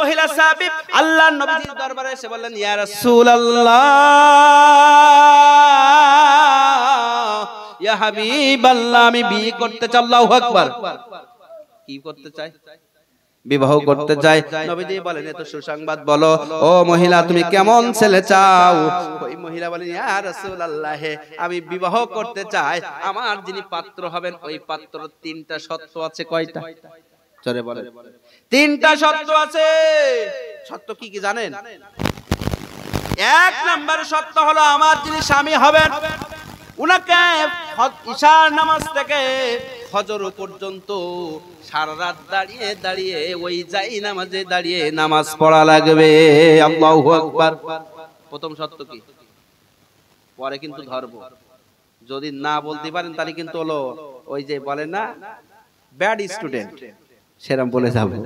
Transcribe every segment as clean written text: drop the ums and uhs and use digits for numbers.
মহিলা সাহাবী আল্লাহর নবীর দরবারে এসে বললেন, ইয়া রাসূলুল্লাহ, ইয়া হাবিবাল্লাহ, আমি বিয়ে করতে চাই। আল্লাহু আকবার। কি করতে চাই? বিবাহ করতে চাই। নবীজি বলেন, এত সুসংবাদ বলো, ও মহিলা তুমি কেমন ছেলে চাও? ওই মহিলা বলেন, ইয়া রাসূলুল্লাহ, আমি বিবাহ করতে চাই, আমার যিনি পাত্র হবেন ওই পাত্র তিনটা শর্ত আছে। কয়টা? জোরে বলেন। তিনটা শর্ত আছে। শর্ত কি কি জানেন? এক নাম্বার শর্ত হলো, আমার যিনি স্বামী হবেন উনাকে ইশার নামাজ থেকে ফজর পর্যন্ত সারা রাত দাঁড়িয়ে দাঁড়িয়ে ওই যাই নামাজে দাঁড়িয়ে নামাজ পড়া লাগবে। আল্লাহু আকবার। প্রথম শর্ত কি? পরে কিন্তু ধরবো, যদি না বলতে পারেন তাহলে কিন্তু হলো ওই যে বলে না ব্যাড স্টুডেন্ট, সেরকম বলে যাবে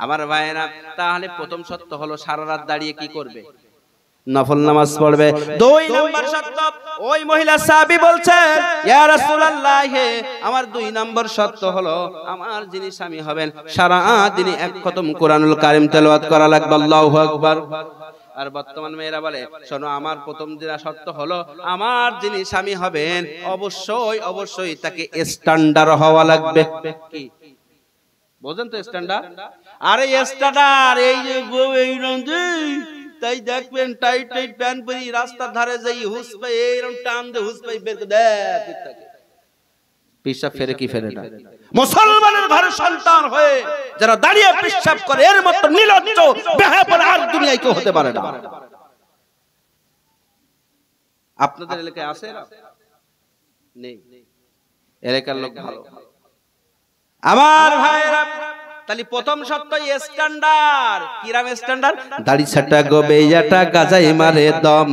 আমার ভাইয়েরা। তাহলে প্রথম শর্ত হলো সারা রাত দাঁড়িয়ে কি করবে? নফল নামাজ পড়বে। দুই নাম্বার শর্ত, ওই মহিলা সাহাবী বলছেন, ইয়া রাসূলুল্লাহ, আমার দুই নাম্বার শর্ত হলো, আমার যিনি স্বামী হবেন সারা দিনে এক খতম কোরআনুল কারীম তেলাওয়াত করা লাগবে। আল্লাহু আকবার। আর বর্তমান মেয়েরা বলে, শোনো, আমার প্রথম যেটা শর্ত হলো, আমার যিনি স্বামী হবেন অবশ্যই অবশ্যই তাকে স্ট্যান্ডার্ড হওয়া লাগবে। কি বোঝেন তো স্ট্যান্ডার্ড? আরে স্ট্যান্ডার্ড এই যে এই রঞ্জি, তাই দেখবেন টাইট টাইট প্যান্ট পরি রাস্তার ধারে যাই হুস পাই এরকম টান দে হুস পাই বের করে দেখ থাকে। পিশাব ফেরে কি ফেরে না? মুসলমানের ঘরে সন্তান হয়ে যারা দাঁড়িয়ে পিশাব করে এর মত নির্লজ্জ বেহায়াপনা আর দুনিয়ায় কেউ হতে পারে না। আপনাদের এলাকায় আছে না? নেই। এলাকার লোক ভালো। আমার ভাইরা, তাহলে প্রথম শর্ত স্ট্যান্ডার্ড। কিরাম স্ট্যান্ডার্ড? দাড়ি ছাটা গোবেয়াটা গাজাই মারে দম,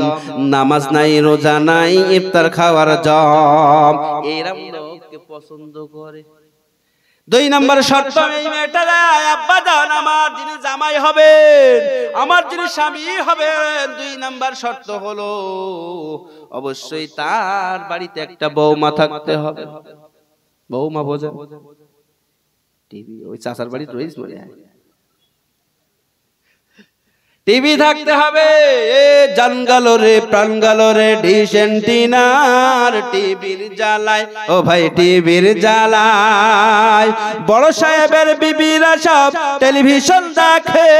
নামাজ নাই রোজা নাই ইফতার খাওয়ার জম, এরকম লোককে পছন্দ করে। দুই নাম্বার শর্ত, এই মেয়েটারা আব্বা জান আমার যিনি জামাই হবেন, আমার যিনি স্বামী হবেন, দুই নাম্বার শর্ত হলো অবশ্যই তার বাড়িতে একটা বৌমা থাকতে হবে। বৌমা বোঝেন? টিভি, ওই চাচার বাড়ি রয়েছে মনে হয়। টিভি থাকতে হবে। এ জান গেল রে প্রাণ গেল রে ডিশ এন্টিনার টিভির জ্বালায়, ও ভাই টিভির জ্বালায় বড় সাহেবের বিবিরা সব টেলিভিশন দেখে,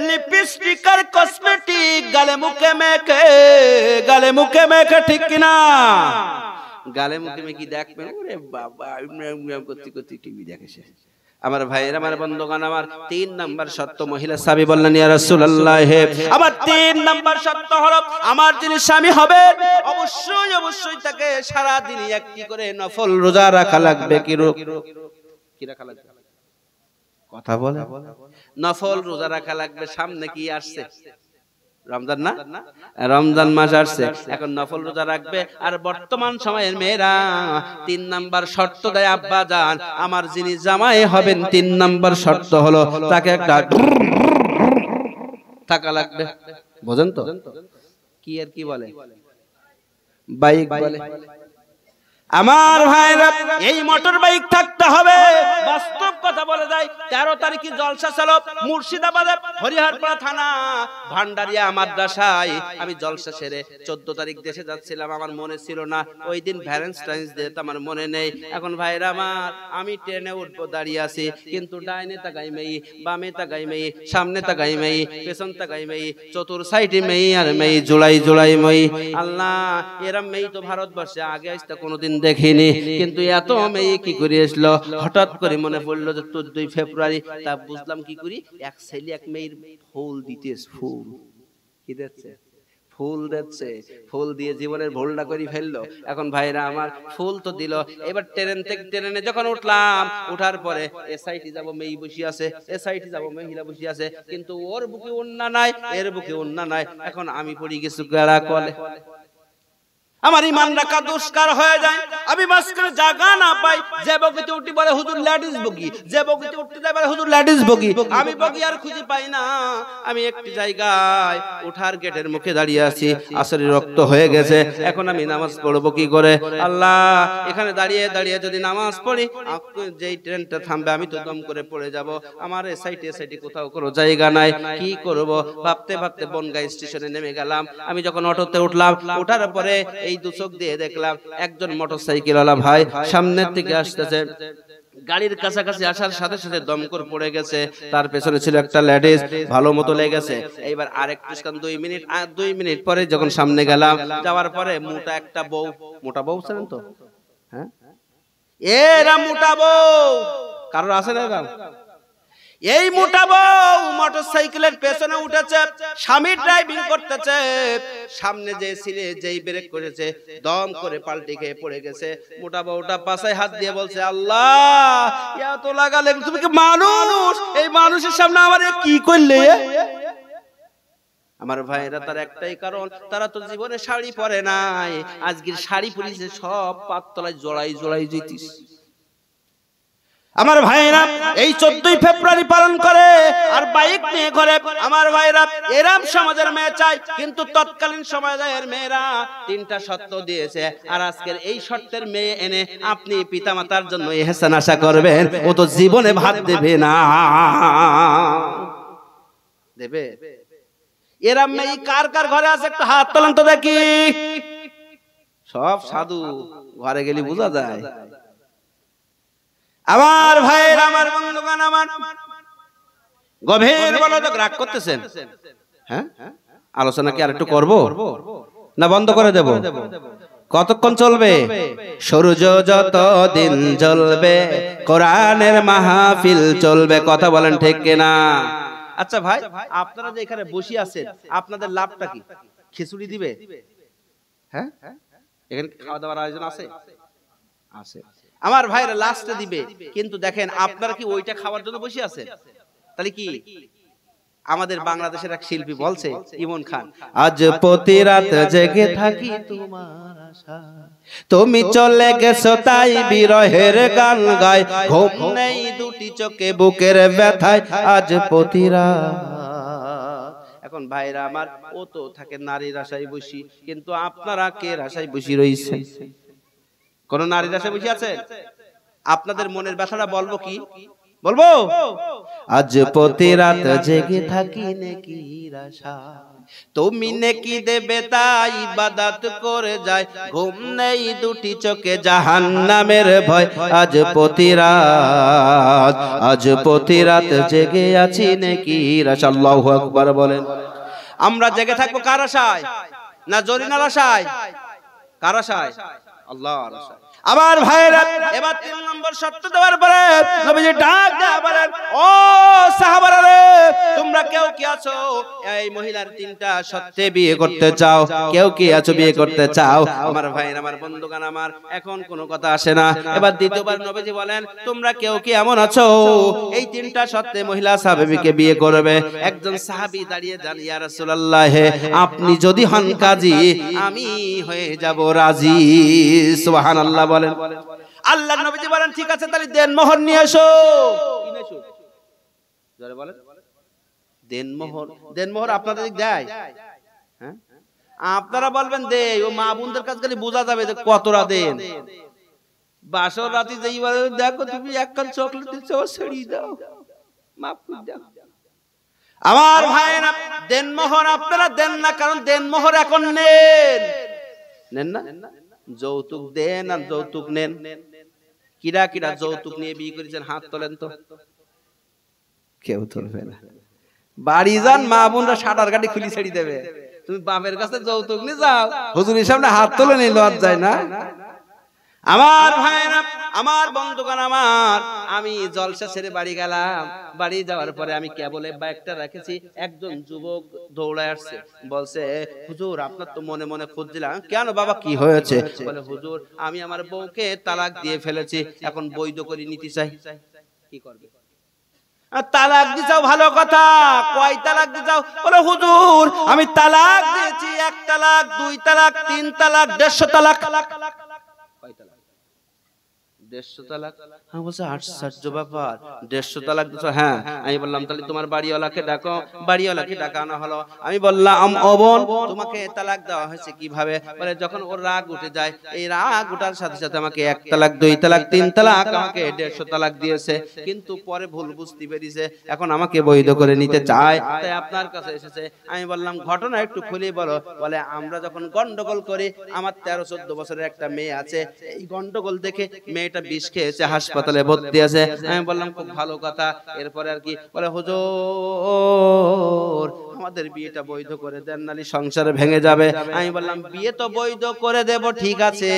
লিপস্টিক আর কসমেটিক গালে মুখে মেখে, গালে মুখে মেখে, ঠিক কিনা? গালে মুখে মেখে দেখবেন, ওরে বাবা করতে করতে টিভি দেখে সে। আমার ভাইয়েরা, আমার বন্ধুগণ, আমার তিন নাম্বার শর্ত, মহিলা সাহাবী বললেন, ইয়া রাসূলুল্লাহ, আমার তিন নাম্বার শর্ত হলো, আমার যিনি স্বামী হবে অবশ্যই অবশ্যই তাকে সারা দিন একটি করে নফল রোজা রাখা লাগবে। কি রাখা লাগবে? কথা বলে। নফল রোজা রাখা লাগবে। সামনে কি আসছে? রমজান না? রমজান মাস আসছে, এখন নফল রোজা রাখবে। আর বর্তমান সময়ের মেয়েরা তিন নাম্বার শর্ত দেয়, আব্বা জান আমার যিনি জামাই হবেন তিন নাম্বার শর্ত হলো তাকে একটা থাকা লাগবে। বোঝেন তো? কি আর কি বলে? বাইক বলে। আমার ভাইরা, এই মোটর বাইক থাকতে হবে। বাস্তব কথা বলে যায়, 13 তারিখে জলসা ছিল মুর্শিদাবাদে হরিহরপাড়া থানা ভান্ডারিয়া মাদ্রাসায়। আমি জলসা সেরে 14 তারিখ দেশে যাচ্ছিলাম, আমার মনে ছিল না ওই দিন ভ্যালেন্টাইন্স ডে, আমার মনে নেই। এখন ভাইরা আমার, আমি ট্রেনে উঠবো, দাঁড়িয়ে আছি, কিন্তু ডাইনে তাকাই মেই, বামে তাকাই মেই, সামনে তাকাই মেই, পেছন তাকাই মেই, চতুর সাইডে মেই আর মেই, জোড়াই জোড়াই মেই। আল্লাহ, এরা মেই তো ভারতবর্ষে আগে আসতে কোনোদিন দেখিনি, কিন্তু এত মেয়ে কি করে আসলো? হঠাৎ করে মনে পড়লো যে 14 ফেব্রুয়ারি, তা বুঝলাম কি করি, এক ছেলে এক মেয়ের ফুল দিতেছে। ফুল কি দিচ্ছে? ফুল দিচ্ছে। ফুল দিয়ে জীবনের ভুলটা করে ফেললো। এখন ভাইরা আমার, ফুল তো দিল, এবার ট্রেনে যখন উঠলাম, উঠার পরে এ সাইডে যাবো মেয়ে বসে আছে, এ সাইডে যাবো মহিলা বসে আছে, কিন্তু ওর বুকে ওন্না নাই, এর বুকে ওন্না নাই। এখন আমি পড়ি গেছি গাড়া কলে। আমার ইমান রাখা দুষ্কার হয়ে যায়। আমি মাঝখানে জায়গা না পাই, যে বগিতে উঠি বলে হুজুর লেডিস বগি, যে বগিতে উঠতে যায় বলে হুজুর লেডিস বগি, আমি বগি আর খুঁজে পাই না। আমি একটি জায়গায় উঠার গেটের মুখে দাঁড়িয়ে আছি, আসরের রক্ত হয়ে গেছে, এখন আমি নামাজ পড়বো কি করে? আল্লাহ, এখানে দাঁড়িয়ে দাঁড়িয়ে যদি নামাজ পড়ি, যেই ট্রেনটা থামবে আমি তো দম করে পড়ে যাব। আমার এ সাইডে কোথাও কোনো জায়গা নাই, কি করব? ভাবতে ভাবতে বনগাঁ স্টেশনে নেমে গেলাম। আমি যখন অটোতে উঠলাম, ওঠার পরে এই দু চোখ দিয়ে দেখলাম একজন মোটরসাইকেলওয়ালা ভাই সামনের থেকে আসতেছে। গাড়ির কাছাকাছি আসার সাথে সাথে দম করে পড়ে গেছে। তার পেছনে ছিল একটা লেডিস, ভালো মতো লেগেছে। এইবার আরেকটু 2 মিনিট পরে যখন সামনে গেলাম, যাওয়ার পরে মোটা একটা বউ, মোটা বউ ছিলেন তো, হ্যাঁ এরা মোটা বউ কারোর আছে না এরকম? এই মোটা বউ মোটরসাইকেলের পেছনে উঠেছে, স্বামী ড্রাইভিং করতেছে, সামনে যে ছিলে যেই ব্রেক করেছে দম করে পাল্টি খেয়ে পড়ে গেছে। মোটা বউটা পাশায় হাত দিয়ে বলছে, আল্লাহ এত লাগালে, তুমি কি মানুষ? এই মানুষের সামনে আমার কি করলে? আমার ভাইরা, তার একটাই কারণ, তারা তো জীবনে শাড়ি পরে নাই। আজকের শাড়ি পরিছে সব পাততলায় জড়াই জড়াই যেতিস। আমার ভাইরা এই 14ই ফেব্রুয়ারি পালন করে আর বাইক নিয়ে ঘরে। আমার ভাইরা, এরাম সমাজের মেয়ে চাই, কিন্তু তৎকালীন সমাজের মেয়েরা 3টা শর্ত দিয়েছে। আর আজকের এই শর্তের মেয়ে এনে আপনি পিতামাতার জন্য ইহসান আশা করবেন, ও তো জীবনে ভাত দেবে না। দেবে? এরাম মেয়ে কার কার ঘরে আছে একটু হাত তোলেন তো দেখি। সব সাধু, ঘরে গেলে বোঝা যায়। আমার ভাইয়ের, আমার বন্ধুগণ, আমার গভীর মনোযোগ, রাগ করতেছেন? হ্যাঁ, আলোচনা কি আর একটু করব না বন্ধ করে দেব? কতক্ষণ চলবে? সূর্য যত দিন জ্বলবে কোরআনের মাহফিল চলবে। কথা বলেন ঠিক কিনা? আচ্ছা ভাই, আপনারা যে এখানে বসে আছেন, আপনাদের লাভটা কি? খিচুড়ি দিবে? হ্যাঁ, এখানে খাওয়া দাওয়ার আয়োজন আছে? আছে। আমার ভাইরা লাস্টে দিবে, কিন্তু দেখেন আপনারা কি ওইটা খাওয়ার জন্য বসে আছেন? তাহলে কি? আমাদের বাংলাদেশের এক শিল্পী বলছে, ইমন খান, আজ প্রতি রাত জেগে থাকি তোমার আশা, তুমি চলে গেছো তাই বিরহের গান গায়, ঘুম নেই দুটি চোখে বুকের ব্যথায় আজ প্রতি রাত। এখন ভাইরা আমার, ও তো থাকে নারীর আশায় বসি, কিন্তু আপনারা কে আশায় বসি রইছেন? কোন নারীর আশায় বসে আছে? আপনাদের মনের ব্যথাটা বলবো কি? বলবো, আজ প্রতি রাত জেগে থাকি নেকির আশা, তুমি নেকি দেবে তাই ইবাদত করে যায়, ঘুম নেই দুটি চোখে জাহান্নামের ভয় আজ প্রতি রাত, আজ প্রতি রাত জেগে আছি নেকির আশা। আল্লাহু আকবার বলেন। আমরা জেগে থাকবো কার আশায়? না জরিনার আশায়? কার আশায়? আল্লাহর আশায়। আবার ভাইরা, এবার 3 নম্বর শর্ত দেওয়ার পরে নবীজি ডাক দেয়া বলেন, ও সাহাবারা রে, তোমরা কেউ কি আছো এই মহিলার 3টা শর্তে বিয়ে করতে চাও? কেউ কি আছো বিয়ে করতে চাও? আমার ভাইরা, আমার বন্ধুগণ, আমার এখন কোনো কথা আসে না। এবার দ্বিতীয়বার নবীজি বলেন, তোমরা কেউ কি এমন আছো এই 3টা শর্তে মহিলা সাহাবীকে বিয়ে করবে? একজন সাহাবী দাঁড়িয়ে যান, ইয়া রাসূলুল্লাহ, আপনি যদি হন কাজী আমি হয়ে যাব রাজি। সুবহানাল্লাহ বলেন। আল্লাহর নবীজি বলেন, ঠিক আছে, তাহলে দেন মোহর নিয়ে এসো। কি নিয়ে এসো? জোরে বলেন। দেন মোহর। দেন মোহর আপনাদের দেয়? হ্যাঁ, আপনারা বলবেন দে, ও মা বোনদের কাছে গেলে বোঝা যাবে যে কতটা দেন। বাসর রাতে যেই বলে, দেখো তুমি একখান চকলেট দিচ্ছ, ছেড়ে দাও, মাফ করে দাও। আমার ভাইরা, দেন মোহর আপনারা দেন না, কারণ দেন মোহর এখন নেন। নেন না? যৌতুক দেন আর যৌতুক নেন। কিরা কিরা যৌতুক নিয়ে বিয়ে করেছেন? হাত তোলেন তো। কেউ তুলবে না। বাড়ি যান, মা বোনরা শাটার গাড়ি খুলি ছেড়ে দেবে। তুমি বাপের কাছে যৌতুক নিয়ে যাও, হুজুরের সামনে হাত তোলে নিয়ে লজ্জায় না? আমার ভাইরা, আমার বন্ধুগণ, আমার আমি জলসা ছেড়ে বাড়ি গেলাম। বাড়ি যাওয়ার পরে আমি কেবল বাইকটা রেখেছি, একজন যুবক দৌড়ায় আসছে, বলছে, হুজুর আপনার তো মনে মনে খুঁজছিলাম। কেন বাবা, কি হয়েছে? বলে, হুজুর আমি আমার বউকে তালাক দিয়ে ফেলেছি, এখন বৈধ করে নিতে চাই। কি করবে? তালাক দিছাও ভালো কথা, কয় তালাক দিছাও? বলে হুজুর আমি তালাক দিয়েছি 1 তালাক 2 তালাক 3 তালাক 150 তালাক। কয় তালাক? 150 তালাক। আমি বলছি আশ্চর্য ব্যাপার, 150 তালাক দিছো? হ্যাঁ। আমি বললাম তাহলে তোমার বাড়িওয়ালাকে ডাকো। বাড়িওয়ালাকে ডাকানো হলো। আমি বললাম ও বোন তোমাকে তালাক দেওয়া হয়েছে কিভাবে? বলে যখন ওর রাগ উঠে যায়, এই রাগ ওঠার সাথে সাথে আমাকে 1 তালাক 2 তালাক 3 তালাক আমাকে 150 তালাক দিয়েছে, কিন্তু পরে ভুল বুঝতে পেরেছে, এখন আমাকে বৈধ করে নিতে চায়, তাই আপনার কাছে এসেছে। আমি বললাম ঘটনা একটু খুলে বলো। বলে আমরা যখন গন্ডগোল করি, আমার 13-14 বছরের একটা মেয়ে আছে, এই গন্ডগোল দেখে মেয়েটা বিষ খেয়েছে, হাসপাতালে ভর্তি আছে। আমি বললাম খুব ভালো কথা, এরপরে আর কি? বলে হুজুর আমাদের বিয়েটা বৈধ করে দেন, নালি সংসারে ভেঙে যাবে। আমি বললাম বিয়ে তো বৈধ করে দেব ঠিক আছে,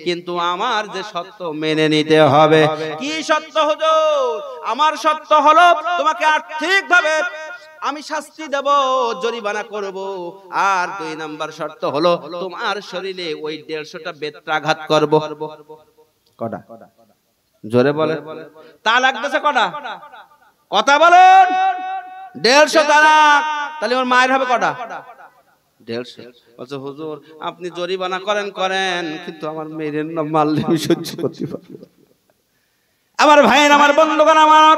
কিন্তু আমার যে সত্য মেনে নিতে হবে। কি সত্য হুজুর? আমার সত্য হলো তোমাকে আর্থিকভাবে আমি শাস্তি দেব, জরিমানা করব, আর 2 নাম্বার শর্ত হলো তোমার শরীরে ওই 150টা বেত্রাঘাত করব। কটা? জোরে বলে। তালাক দিয়েছে কটা? কথা বলেন। 150 তালাক। তাহলে ওর মায়ের হবে কটা? 150। বলছে হুজুর আপনি জরিমানা করেন, কিন্তু আমার মেয়ের নাম মারলে আমি সহ্য করতে পারবো না। আমার ভাইয়ের, আমার বন্ধুগণ আমার,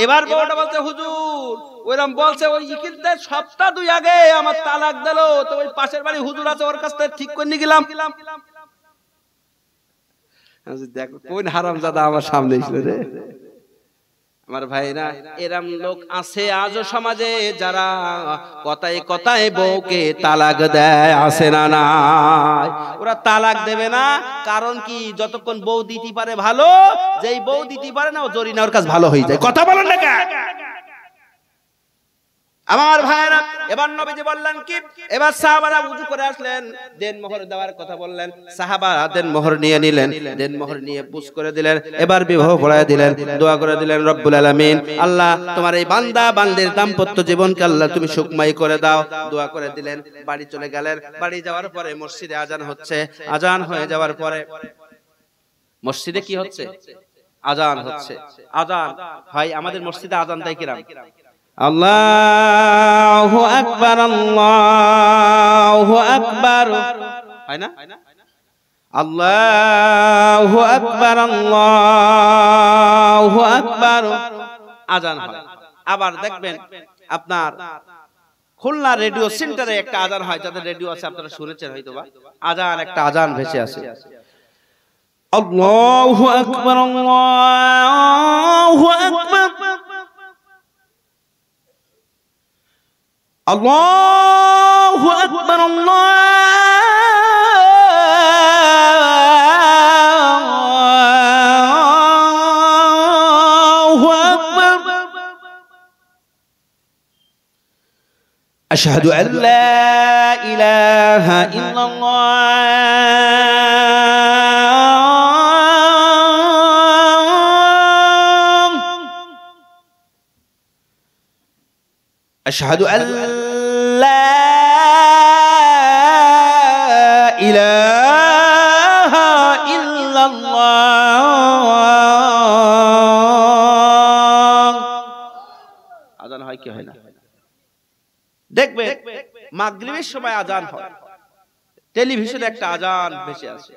এবার বউটা বলছে হুজুর ওইরকম বলছে, ওই ইকিলদের সপ্তাহ 2 আগে আমার তালাক দিল, তো ওই পাশের বাড়ি হুজুর আছে, ওর কাছ থেকে ঠিক করে নিয়ে গেলাম। দেখো কোন হারামজাদা আমার সামনে এসে রে। আমার ভাইরা, এরম লোক আছে আজও সমাজে, যারা কথায় কথায় বউকে তালাক দেয়, আছে না নাই? ওরা তালাক দেবে না, কারণ কি? যতক্ষণ বউ দিতে পারে ভালো, যেই বউ দিতে পারে না ও জরিনা ওর কাছে ভালো হয়ে যায়। কথা বলেন না কেন? আমার ভাইরা, এবার নবীজি বললেন কি? এবার সাহাবারা ওযু করে আসলেন, দেনমোহর দেওয়ার কথা বললেন। সাহাবারা দেনমোহর নিয়ে নিলেন, দেনমোহর নিয়ে পুশ করে দিলেন। এবার বিবাহ পড়ায় দিলেন, দোয়া করে দিলেন রব্বুল আলামিন, আল্লাহ তোমার এই বান্দা বান্দির দাম্পত্য জীবনকে আল্লাহ তুমি সুখময় করে দাও। দোয়া করে দিলেন, বাড়ি চলে গেলেন। বাড়ি যাওয়ার পরে মসজিদে আজান হচ্ছে। আজান হয়ে যাওয়ার পরে মসজিদে কি হচ্ছে? আজান হচ্ছে। আজান ভাই আমাদের মসজিদে আজান দেয় কিরাম? আল্লাহু আকবার, আল্লাহু আকবার, হয় না? আল্লাহু আকবার, আল্লাহু আকবার, আজান হয়। আবার দেখবেন আপনার খুলনা রেডিও সেন্টারে একটা আজান হয়, যাদের রেডিও আছে আপনারা শুনেছেন হয়তোবা। আজান, একটা আজান ভেসে আসে, আল্লাহু আকবার, আল্লাহু আকবার, আল্লাহু আকবার, আল্লাহু আকবার, আশহাদু আল লা ইলাহা ইল্লাল্লাহ, আশহাদু আল লা ইলাহা ইল্লাল্লাহ। আজান হয় কি হয় না? দেখবে মাগরিবের সময় আজান হয়, টেলিভিশনে একটা আজান ভেসে আসে,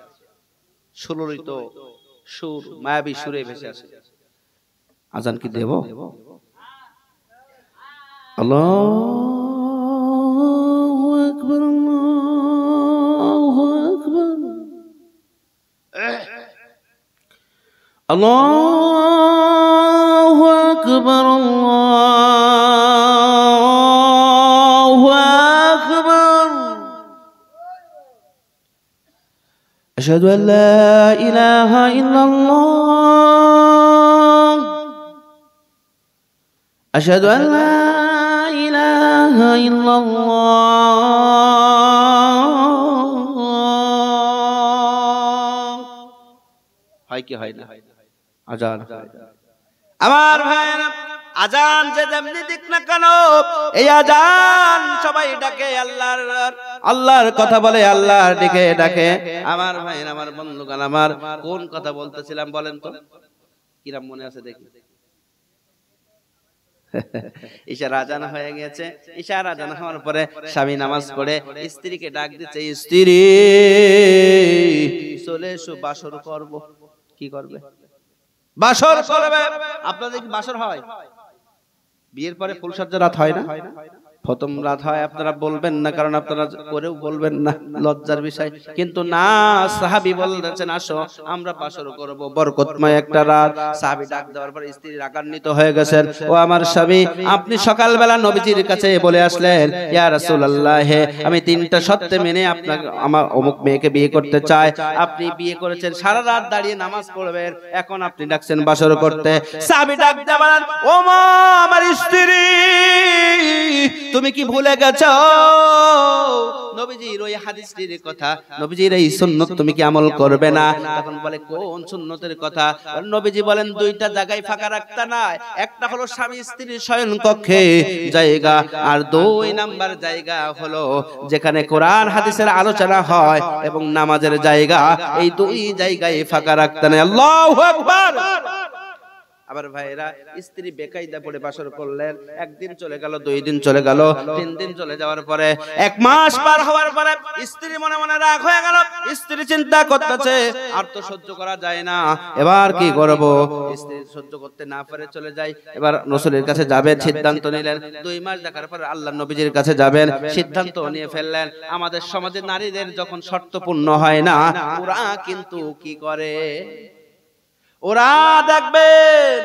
সুললিত সুর, মায়াবী সুরে ভেসে আসে। আজান কি দেব? আল্লাহু আকবার, আল্লাহু আকবার, আল্লাহু আকবার, আল্লাহু আকবার, আশহাদু আল লা ইলাহা ইল্লাল্লাহ, আশহাদু আল লা ইলাহা ইল্লাল্লাহ। হয় কি হয় না? আজান। আমার ভাইরা, আজান যে যেমনি দিক না কেন, এই আজান সবাই ডাকে আল্লাহর কথা বলে, আল্লাহর দিকে ডাকে। আমার ভাইরা, আমার বন্ধুগণ আমার, কোন কথা বলতেছিলাম বলেন তো? কিরাম মনে আছে দেখি? ঈশার আজান হয়ে গেছে। ঈশার আজান হওয়ার পরে স্বামী নামাজ পড়ে স্ত্রীকে ডাক দিচ্ছে, স্ত্রী চলে এসো, বাসর করব। কি করবে? বাসর করবে। আপনাদের কি বাসর হয়? বিয়ের পরে ফুলসজ্জা রাত হয় না? প্রথম রাত হয়, আপনারা বলবেন না, কারণ আপনারা করেও বলবেন না, লজ্জার বিষয়। কিন্তু না, সাহাবী বলতেছেন আসো আমরা বাসর করব, বরকতময় একটা রাত। সাহাবী ডাক দেওয়ার পর স্ত্রী রাগান্বিত হয়ে গেছেন, ও আমার স্বামী, আপনি সকালবেলা নবীজির কাছে বলে আসলেন, ইয়া রাসূলুল্লাহ, আমি তিনটা শর্ত মেনে আপনাকে আমার অমুক মেয়েকে বিয়ে করতে চাই। আপনি বিয়ে করেছেন, সারা রাত দাঁড়িয়ে নামাজ পড়বেন, এখন আপনি ডাকছেন বাসর করতে। সাহাবী ডাক দিয়ে বলেন, ও মা, আমার স্ত্রী, তুমি কি ভুলে গেছো নবীজির ওই হাদিসটির কথা, নবীজির এই সুন্নাত তুমি কি আমল করবে না? তখন বলে, কোন সুন্নতের কথা? নবীজি বলেন, দুইটা জায়গায় ফাঁকা রাখতে নাই, একটা হলো স্বামী স্ত্রীর শয়ন কক্ষে জায়গা, আর 2 নাম্বার জায়গা হলো যেখানে কোরআন হাদিসের আলোচনা হয় এবং নামাজের জায়গা। এই 2 জায়গায় ফাঁকা রাখতে নাই। আল্লাহু আকবার। আবার ভাইরা, স্ত্রী বেকায়দা পড়ে বাসর করলেন, একদিন চলে গেল, 2 দিন চলে গেল, 3 দিন চলে যাওয়ার পরে 1 মাস পার হওয়ার পরে স্ত্রী মনে মনে রাগ হয়ে গেল। স্ত্রী চিন্তা করতেছে, আর তো সহ্য করা যায় না, এবার কি করব? স্ত্রী সহ্য করতে না পারে চলে যায়, এবার রাসূলের কাছে যাবেন, সিদ্ধান্ত নিলেন। 2 মাস দেখার পর আল্লাহর নবীজির কাছে যাবেন, সিদ্ধান্ত নিয়ে ফেললেন। আমাদের সমাজে নারীদের যখন শর্ত পূর্ণ হয় না, ওরা কিন্তু কি করে? ওরা দেখবেন,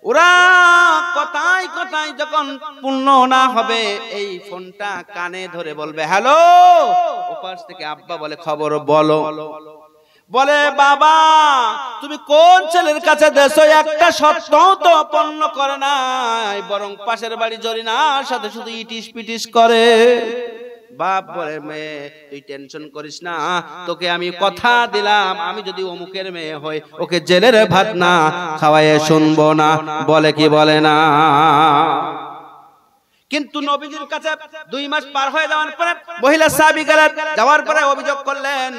ওরা কথায় কথায় যখন পূর্ণ না হবে, এই ফোনটা কানে ধরে বলবে, হ্যালো। ওপাশ থেকে আব্বা বলে, খবর বলো। বলে, বাবা তুমি কোন ছেলের কাছে দেছো? একটা সপ্তাহ তো পূর্ণ করে নাই, বরং পাশের বাড়ি জরিনার সাথে শুধু ইটিস পিটিস করে। বাপ বলে, মেয়ে তুই টেনশন করিস না, তোকে আমি কথা দিলাম, আমি যদি অমুকের মেয়ে হই, ওকে জেলের ভাত না খাওয়ায়ে শুনবো না। বলে কি বলে না? কিন্তু নবীজির কাছে 2 মাস পার হয়ে যাওয়ার পরে মহিলা সাহাবী গেলেন, যাওয়ার পরে অভিযোগ করলেন,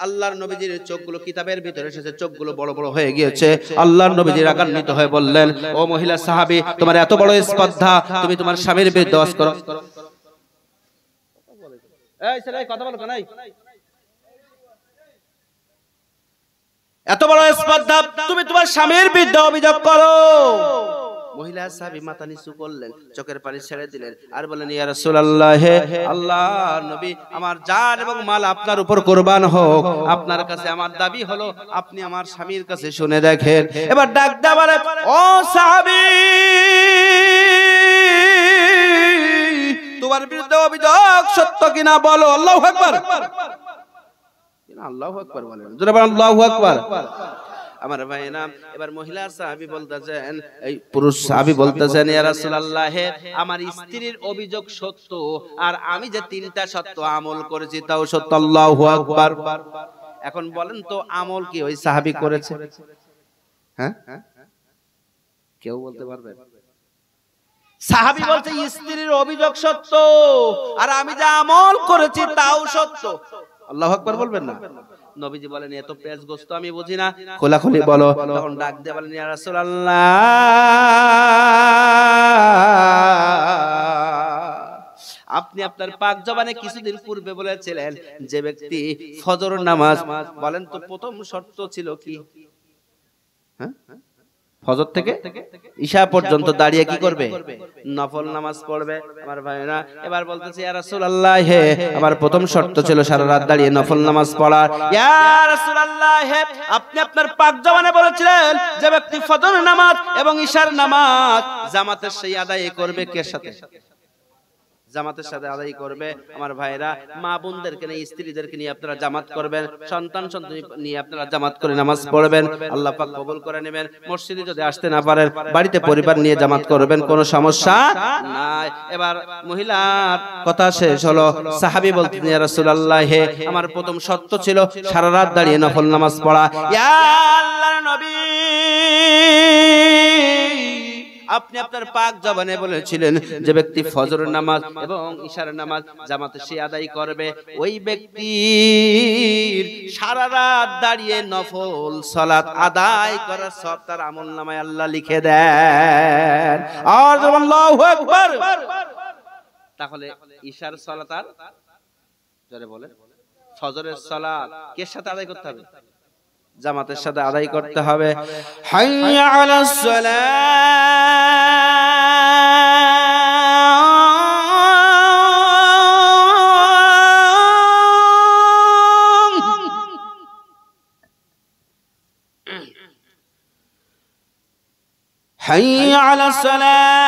আল্লাহর নবীজির চোখগুলো কিতাবের ভিতরে এসেছে, চোখগুলো বড় বড় হয়ে গিয়েছে। আল্লাহর নবীজি রাগান্বিত হয়ে বললেন, ও মহিলা সাহাবী, তোমার এত বড় স্পর্ধা, তুমি তোমার স্বামীর বিরুদ্ধে ওয়াজ করো। এই ছেলে কথা বলো কেন? এত বড় স্পর্ধা, তুমি তোমার স্বামীর বিরুদ্ধে অভিযোগ করো। মহিলা সাহাবী মাথা নিচু করলেন, চোখের পানি ছেড়ে দিলেন, আর বলেন, ইয়া রাসূলুল্লাহ, আল্লাহর নবী, আমার জান এবং মাল আপনার উপর কুরবান হোক, আপনার কাছে আমার দাবি হলো আপনি আমার স্বামীর কাছে শুনে দেখেন। এবার ডাক দেয়া বলে, ও সাহাবী, তোমার বিরুদ্ধে অভিযোগ সত্য কিনা বলো। আল্লাহু আকবার। আল্লাহু আকবার বলেন, জোরে বলেন আল্লাহু আকবার। আমার ভাইরা, এবার মহিলা সাহাবী বলতেছেন, এই পুরুষ সাহাবী বলতেছেন, ইয়া রাসূলুল্লাহ, আমার স্ত্রীর অভিযোগ সত্য, আর আমি যে 3টা সত্য আমল করেছি তাও সত্য। আল্লাহু আকবার। এখন বলেন তো, আমল কি ওই সাহাবী করেছে? হ্যাঁ, কেউ বলতে পারবে? সাহাবী বলছে স্ত্রীর অভিযোগ সত্য, আর আমি যা আমল করেছি তাও সত্য। আল্লাহু আকবার বলবেন না? নবীজি বলেন, এত পেঁচ গোস্ত আমি বুঝি না, খোলাখুলি বলো। তখন ডাক দিয়ে বলেন, ইয়া রাসূলুল্লাহ, আপনি আপনার পাক জবানে কিছুদিন পূর্বে বলেছিলেন, যে ব্যক্তি ফজর নামাজ, বলেন তো প্রথম শর্ত ছিল কি? হ্যাঁ, ফজর থেকে ঈশা পর্যন্ত দাঁড়িয়ে কি করবে? নফল নামাজ পড়বে। আমার ভাইরা, এবার বলতেছে, ইয়া রাসূলুল্লাহ, আমার প্রথম শর্ত ছিল সারা রাত দাঁড়িয়ে নফল নামাজ পড়া। ইয়া রাসূলুল্লাহ, আপনি আপনার পাক জবানে বলেছিলেন, যে ব্যক্তি ফজর নামাজ এবং ঈশার নামাজ জামাতের সেই আদায় করবে, কে সাথে? জামাতের সাথে আদায় করবে। আমার ভাইরা, মা বোনদেরকে নিয়ে, স্ত্রীদেরকে নিয়ে আপনারা জামাত করবেন, সন্তান সন্ততি নিয়ে আপনারা জামাত করে নামাজ পড়বেন, আল্লাহ পাক কবুল করে নেবেন। মসজিদে যদি আসতে না পারেন, বাড়িতে পরিবার নিয়ে জামাত করবেন, কোনো সমস্যা নাই। এবার মহিলার কথা শেষ হলো। সাহাবী বলতেন, ইয়া রাসূলুল্লাহ, আমার প্রথম শর্ত ছিল সারা রাত দাঁড়িয়ে নফল নামাজ পড়া। ইয়া আল্লাহর নবী, আপনি আপনার পাক জবানে বলেছিলেন যে ব্যক্তি ফজরের নামাজ এবং ইশার নামাজ জামাতে সে আদায় করবে, ওই ব্যক্তির সারা রাত দাঁড়িয়ে নফল সালাত আদায় করার সব তার আমলনামায় আল্লাহ লিখে দেন। আর আল্লাহু আকবার। তাহলে ইশার সালাত আর জোরে বলেন ফজরের সালাত কে সাথে আদায় করতে হবে? জামাতের সাথে আদায় করতে হবে। হাইয়া আলাস সালাত, হাইয়া আলাস সালাত।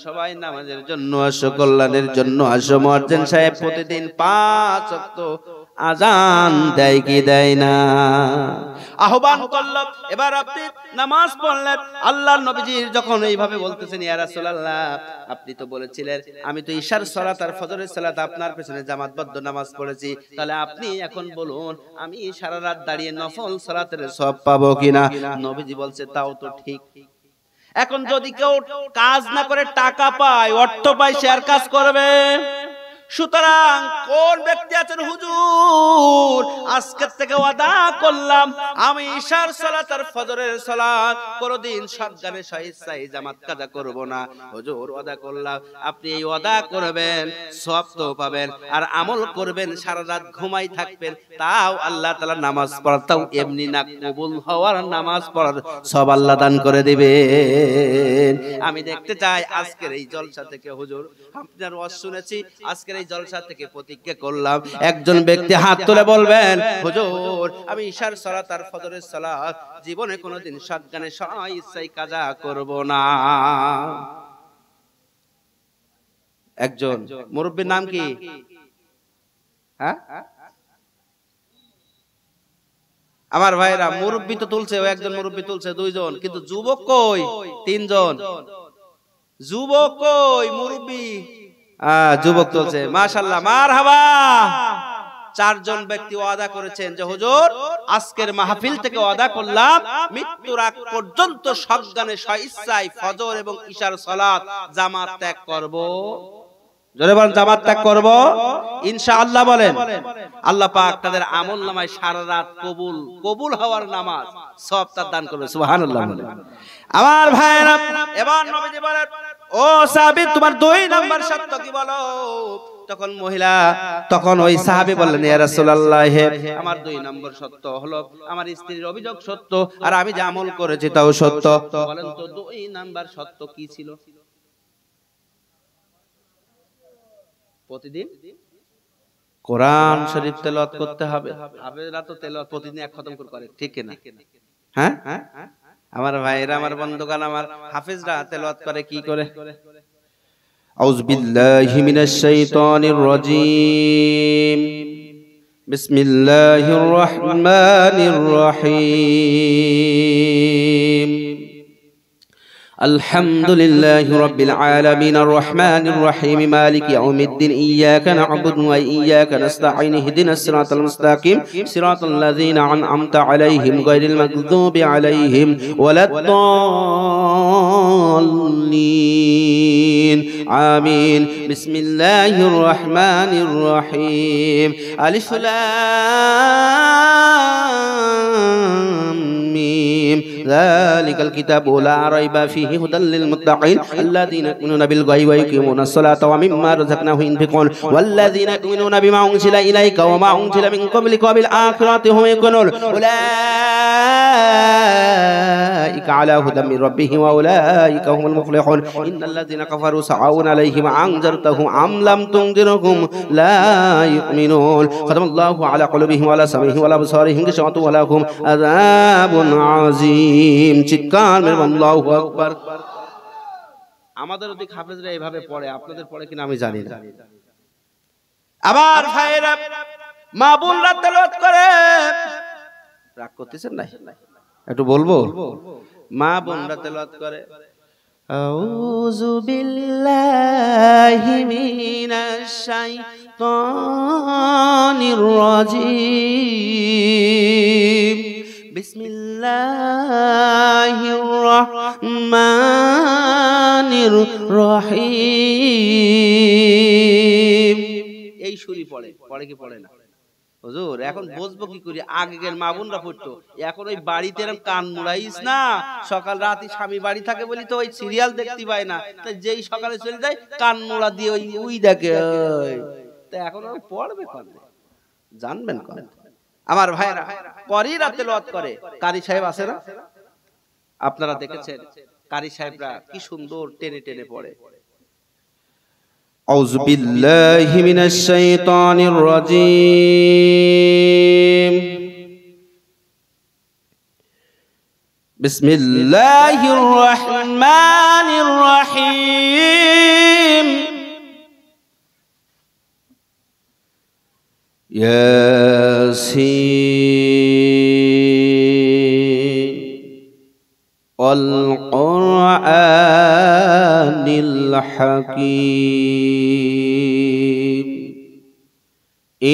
সবাই নামাজের জন্য আসো, কল্যাণের জন্য আসো। মুয়াজ্জিন সাহেব প্রতিদিন 5 ওয়াক্ত আজান দেয় কি দেয় না? আহ্বান করলাম, এবার আপনি নামাজ পড়লেন। আল্লাহর নবীজির যখন এইভাবে বলতেছেন, ইয়া রাসূলুল্লাহ আপনি তো বলেছিলেন আমি তো ইশার সালাত আর ফজরের সালাত আপনার পেছনে জামাতবদ্ধ নামাজ পড়েছি, তাহলে আপনি এখন বলুন আমি সারা রাত দাঁড়িয়ে নফল সালাতের সওয়াব পাবো কিনা? নবীজি বলছে তাও তো ঠিক। এখন যদি কেউ কাজ না করে টাকা পায়, অর্থ পায়, সে আর কাজ করবে? সুতরাং কোন ব্যক্তি আছেন হুজুর আজকে থেকে ওয়াদা করলাম আমি ইশার সালাত আর ফজরের সালাত কোনদিন সজ্ঞানে স্বেচ্ছায় জামাত কাজা করব না, হুজুর ওয়াদা করলাম। আপনি এই ওয়াদা করবেন, সওয়াব তো পাবেন, আর আমল করবেন, সারা রাত ঘুমাই থাকবেন, তাও আল্লাহ তাআলা নামাজ পড়াটাও এমনি না, কবুল হওয়ার নামাজ পড়ার সব আল্লাহ দান করে দিবেন। আমি দেখতে চাই আজকের এই জলসা থেকে হুজুর আপনার ওয়াজ শুনেছি, আজকের এই জলসা থেকে প্রতিজ্ঞা করলাম একজন ব্যক্তি হাত তুলে বলবেন হুজুর আমি ইশার সালাত আর ফজরের সালাত জীবনে কোনোদিন সজ্ঞানে স্বেচ্ছায় কাজা করব না। একজন মুরব্বির নাম কি? হ্যাঁ আমার ভাইরা, মুরব্বি তো তুলছে, ও একজন মুরব্বি তুলছে 2 জন, কিন্তু যুবক কই? 3 জন। যুবক কই? মুরব্বি যুবক তুলছে, মাশাআল্লাহ মারহাবা। 4 জন ব্যক্তি ওয়াদা করেছেন যে হুজুর আজকের মাহফিল থেকে ওয়াদা করলাম মৃত্যুর আগ পর্যন্ত সজ্ঞানে স্বেচ্ছায় ফজর এবং ইশার সালাত জামাত ত্যাগ করব। জোরে বলেন জামাত ত্যাগ করব ইনশাআল্লাহ। বলেন আল্লাহ পাক তাদের আমলনামায় সারা রাত কবুল হওয়ার নামাজ সওয়াব তার দান করবে। সুবহানাল্লাহ। আমার ভাইরা, এবার নবীজি বলেন ও সাহাবী তোমার 2 নাম্বার শর্ত কি বলো? তখন ওই সাহাবী বললেন ইয়া রাসূলুল্লাহ আমার 2 নম্বর শর্ত হলো আমার স্ত্রীর অভিযোগ সত্য আর আমি যে আমল করেছি তাও সত্য। বলেন তো 2 নাম্বার শর্ত কি ছিল? প্রতিদিন কোরআন শরীফ তেলাওয়াত করতে হবে। হাফেজরা তো তেলাওয়াত প্রতিদিন 1 খতম করে, ঠিক কি না? হ্যাঁ আমার ভাইরা, আমার বন্ধুগণ, আমার হাফেজরা তেলাওয়াত করে কি করে? আউযু বিল্লাহি মিনাশ শাইতানির রাজীম। বিসমিল্লাহির রহমানির রহিম। الحمد لله رب العالمين الرحمن الرحيم مالك يوم الدين إياك نعبد وإياك نستعين اهدنا الصراط المستقيم صراط الذين أنعمت عليهم غير المغضوب عليهم ولا الضالين آمين بسم الله الرحمن الرحيم ألف لام ميم ذلك الكتاب لا ريب فيه هدى للمتقين الذين يؤمنون بالغيب ويقيمون الصلاة ومما رزقناهم ينفقون والذين يؤمنون بما أنزل إليك وما أنزل من قبلك وبالآخرة هم يوقنون أولئك على هدى من ربهم وأولئك هم المفلحون إن الذين كفروا سواء عليهم أنذرتهم أم لم تنذرهم لا يؤمنون ختم الله على قلوبهم وعلى سمعهم وعلى أبصارهم غشاوة ولهم عذاب عظيم চিৎকার মেরে আল্লাহু আকবার। আমাদের ওদিকে হাফেজরা এইভাবে পড়ে, আপনাদের পড়ে কিনা আমি জানি না। আবার ভাইরা মা বোনরা তেলাওয়াত করে, রাগ করতেছেন না? একটু বলবো, মা বোনরা তেলাওয়াত করে আউযু বিল্লাহি মিনাশ শাইতানির রাজীম বিসমিল্লাহির রহমানির রহিম। এই সুরি পড়ে কি পড়ে না? হুজুর এখন বুঝবো কি করি? আগের মা বোনরা পড়তো, এখন ওই বাড়িতে এরকম কান মুড়াইস না, সকাল রাতে স্বামী বাড়ি থাকে বলি তো ওই সিরিয়াল দেখতে পায় না, তাই যেই সকালে চলে যায় কান মুড়া দিয়ে ওই দেখে। তা এখন আর পড়বে কোন, জানবেন কোন? আমার ভাইরা পরই রাতে লত করে। কারি সাহেব আছে না, আপনারা দেখেছেন কারি সাহেবরা কি সুন্দর টেনে টেনে পড়ে। আউযু বিল্লাহি মিনাশ শাইতানির রাজীম বিসমিল্লাহির রহমানির রহিম ইয়াসিন ওয়াল কুরআনিল হাকীম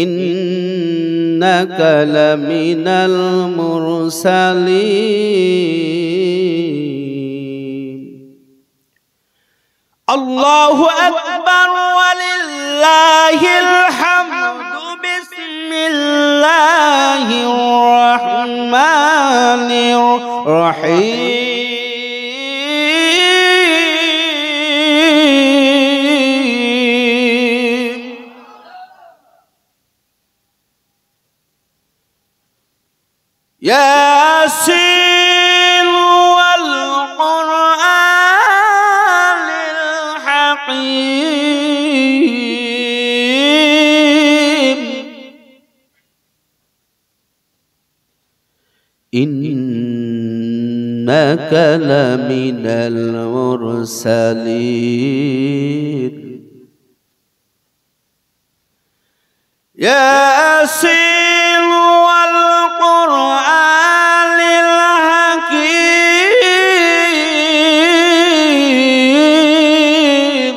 ইন্নাকা লামিনাল মুরসালিন। আল্লাহু আকবার ওয়ালিল্লাহিল হামদু বিসমিল্লাহির রহমানির রহিম ياسين والقرآن الحكيم إنك لمن المرسلين ياسين والقرآن الحكيم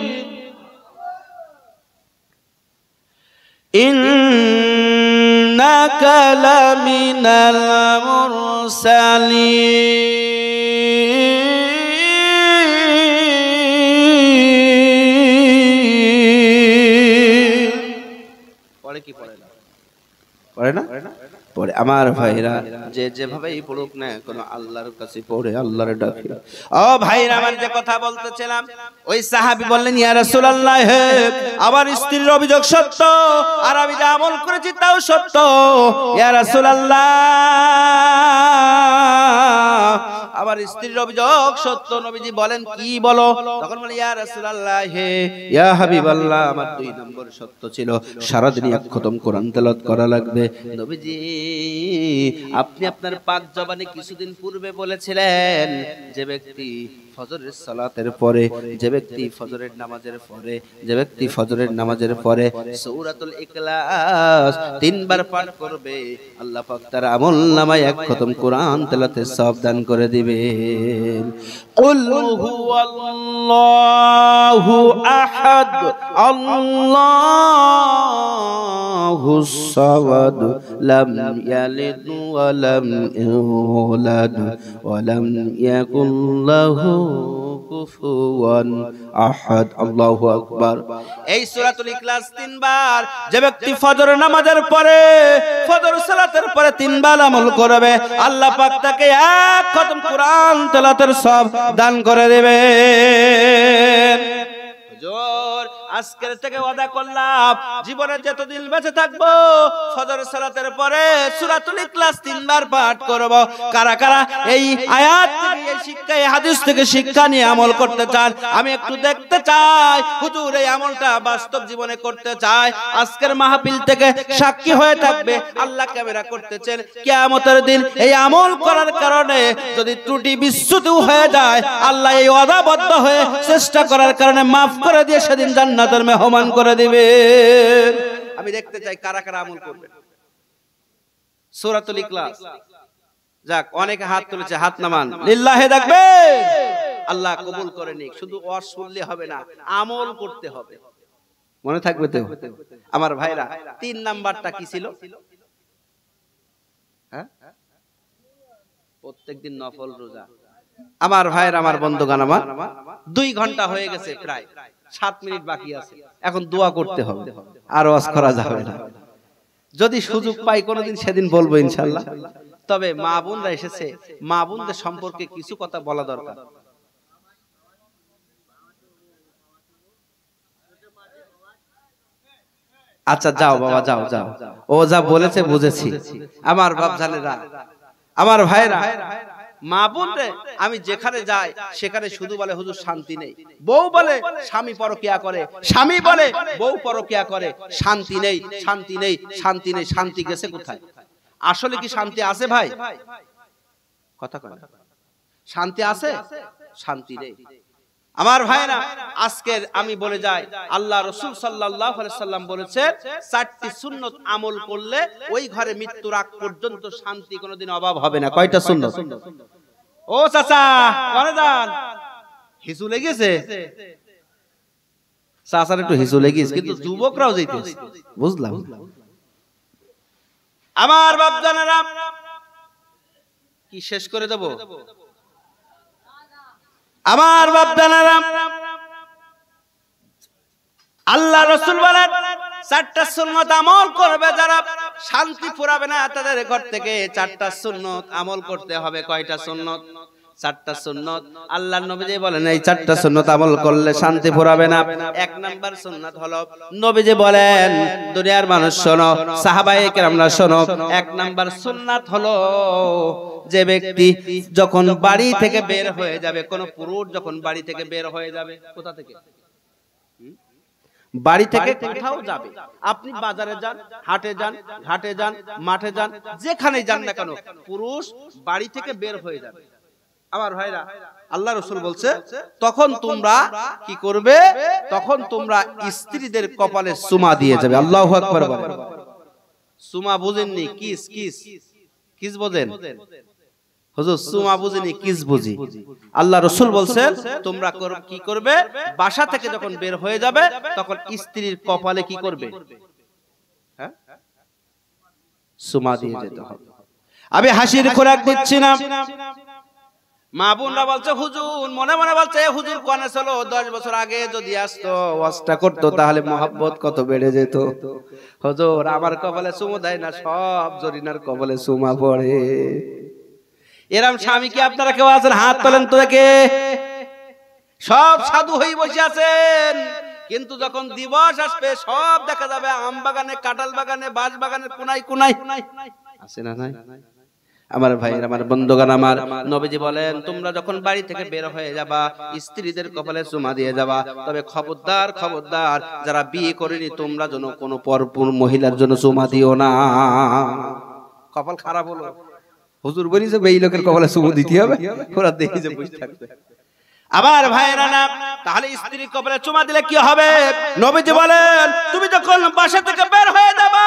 إنك لمن المرسلين পড়ে কি পড়ে না? পড়ে না? পড়ে। আমার ভাইরা যে যেভাবেই পড়ুক না কোন আল্লাহর কাছে পড়ে, আল্লাহর ডাকে। ও ভাইরা আমার যে কথা বলতেছিলাম, ওই সাহাবী বললেন ইয়া রাসূলুল্লাহ, আমার স্ত্রীর অভিযোগ সত্য আর আমি যা আমল করেছি তাও সত্য। ইয়া রাসূলুল্লাহ, আমার স্ত্রীর অভিযোগ সত্য। নবীজি বলেন কি বলো? তখন বলে ইয়া রাসূলুল্লাহ, ইয়া হাবিবাল্লাহ, আমার 2 নম্বর সত্য ছিল, সারাদিন এক খতম কোরআন তেলাওয়াত করা লাগবে। নবীজি আপনি আপনার পাক জবানে কিছুদিন পূর্বে বলেছিলেন যে ব্যক্তি ফজরের সালাতের পরে, যে ব্যক্তি ফজরের নামাজের পরে, যে ব্যক্তি ফজরের নামাজের পরে সূরাতুল ইখলাস 3 বার পাঠ করবে, আল্লাহ পাক তার আমলনামায় এক খতম কোরআন তেলাওয়াতের সওয়াব দান করে দিবেন। কুল হুয়াল্লাহু আহাদ আল্লাহুস সামাদ লাম ইয়ালিদ ওয়া লাম ইউলাদ ওয়া লাম ইয়াকুল লাহু কুফুয়ান আহাদ। আল্লাহু আকবার। এই সূরাতুল ইখলাস 3 বার যে ব্যক্তি ফজর নামাজের পরে, ফজর সালাতের পরে 3 বার আমল করবে, আল্লাহ পাক তাকে এক খতম কোরআন তেলাওয়াতের সওয়াব দান করে দেবেন। হুজুর আজকের থেকে ওয়াদা করলাম, জীবনে যতদিন বেঁচে থাকবো ফজর সালাতের পরে সূরাতুল ইখলাস 3 বার পাঠ করব। কারা কারা এই আয়াত থেকে, এই শিক্ষা, এই হাদিস থেকে শিক্ষা নিয়ে আমল করতে চান? আমি একটু দেখতে চাই। হুজুর এই আমলটা বাস্তব জীবনে করতে চাই। আজকের মাহফিল থেকে সাক্ষী হয়ে থাকবে, আল্লাহ ক্যামেরা করতেছেন। কিয়ামতের দিন এই আমল করার কারণে যদি ত্রুটি বিচ্যুতি হয়ে যায়, আল্লাহ এই ওয়াদাবদ্ধ হয়ে চেষ্টা করার কারণে মাফ করে দিয়ে সেদিন জান্নাতের মেহমান করে দিবেন। আমি দেখতে চাই কারা কারা আমল করবে সূরাতুল ইখলাস। যাক, অনেকে হাত তুলেছে, হাত নামান, লিল্লাহে দেখবে। আল্লাহ কবুল করে নিক। শুধু ওয়াজ শুনলে হবে না, আমল করতে হবে। মনে থাকবে তো আমার ভাইরা? 3 নাম্বারটা কি ছিল? হ্যাঁ, প্রত্যেকদিন নফল রোজা। আমার ভাইরা, আমার বন্ধুগণ, আমার 2 ঘন্টা হয়ে গেছে, প্রায় 7 মিনিট বাকি আছে। এখন দোয়া করতে হবে, আর ওয়াজ করা যাবে না। যদি সুযোগ পাই কোনোদিন সেদিন বলবো ইনশাআল্লাহ। তবে মা বোনরা এসেছে, মা বোনদের সম্পর্কে কিছু কথা বলা দরকার। আচ্ছা যাও বাবা, যাও যাও, ও যা বলেছে বুঝেছি। আমার বাপ জানেরা, আমার ভাইরা, মা বোনরে আমি যেখানে যাই সেখানে শুধু বলে হুজুর শান্তি নেই। বউ বলে স্বামী পরকিয়া করে, স্বামী বলে বউ পরকিয়া করে, শান্তি নেই, শান্তি নেই, শান্তি নেই। শান্তি গেছে কোথায়? আসলে কি শান্তি আছে ভাই? কথা কয়, শান্তি আছে? শান্তি নেই। আমার ভাইরা, আজকের আমি বলে যাই, আল্লাহ রাসূল সাল্লাল্লাহু আলাইহি সাল্লাম বলেছেন 4টি সুন্নাত আমল করলে ওই ঘরে মৃত্যুর আগ পর্যন্ত শান্তি কোনোদিন অভাব হবে না। কয়টা সুন্নাত? ও চাচা কোনে যান? হিজু লেগেছে চাচার, একটু হিজু লেগেছে, কিন্তু যুবকরাও যাইতেছে, বুঝলাম। আমার বাপ জানেরা, কি শেষ করে দেব? আমার বাপ জানেরা, আল্লাহ রাসূল বলেন 4টা সুন্নাত আমল করবে যারা, শান্তি ফুরাবে না তাদের ঘর থেকে। 4টা সুন্নাত আমল করতে হবে। কয়টা সুন্নাত? 4টা সুন্নাত। আল্লাহর নবীজি বলেন এই 4টা সুন্নাত আমল করলে শান্তি ফুরাবে না। 1 নাম্বার সুন্নাত হলো, নবীজি বলেন, দুনিয়ার মানুষ শোনো, সাহাবায়ে কেরামরা শোনো, 1 নাম্বার সুন্নাত হলো, যে ব্যক্তি যখন বাড়ি থেকে বের হয়ে যাবে, কোন পুরুষ যখন বাড়ি থেকে বের হয়ে যাবে, কোথা থেকে? বাড়ি থেকে কোথাও যাবে, আপনি বাজারে যান, হাটে যান, ঘাটে যান, মাঠে যান, যেখানেই যান না কেন, পুরুষ বাড়ি থেকে বের হয়ে যাবে। আমার ভাইরা, আল্লাহ রাসূল বলছে তখন তোমরা কি করবে? তখন তোমরা স্ত্রীদের কপালে চুমা দিয়ে যাবে। আল্লাহু আকবার বলেন। চুমা বুঝেননি? কিস, কিস, কিস বোঝেন? হুজুর চুমা বুঝিনি, কিস বুঝি। আল্লাহ রাসূল বলছেন তোমরা কি করবে? বাসা থেকে যখন বের হয়ে যাবে তখন স্ত্রীর কপালে কি করবে? হ্যাঁ, চুমা দিয়ে যেতে হবে। আমি হাসির খোরাক দিচ্ছি না। মা বোনরা বলছে হুজুর, মনে মনে বলছে হুজুর কোনে চলো, 10 বছর আগে যদি আসতো, ওয়াজটা করতো, তাহলে মহব্বত কত বেড়ে যেত। হুজুর আমার কপালে চুমা দেয় না, সব জরিনার কপালে চুমা পড়ে। এরম স্বামী কি আপনারা কেউ আছেন? হাত তোলেন তো দেখে। সব সাধু হয়ে বসে আছেন, কিন্তু যখন দিবস আসবে সব দেখা যাবে আম বাগানে, কাঁঠাল বাগানে, বাঁশ বাগানে, কোনায় কোনায় আছে না? নাই? আমার ভাইয়ের, আমার বন্ধুগণ, আমার নবীজি বলেন তোমরা যখন বাড়ি থেকে বের হয়ে যাবা স্ত্রীদের কপালে চুমা দিয়ে যাবা। তবে খবরদার, খবরদার, যারা বিয়ে করেনি তোমরা যেন কোনো পরপুর মহিলার জন্য চুমা দিও না। কপাল খারাপ হলো। হুজুর বলি যে এই লোকের কপালে চুমু দিতে হবে, ওরা দেখি যে বসে থাকবে। আবার ভাইরা না, তাহলে স্ত্রীর কপালে চুমা দিলে কি হবে? নবীজি বলেন তুমি যখন বাসা থেকে বের হয়ে যাবা,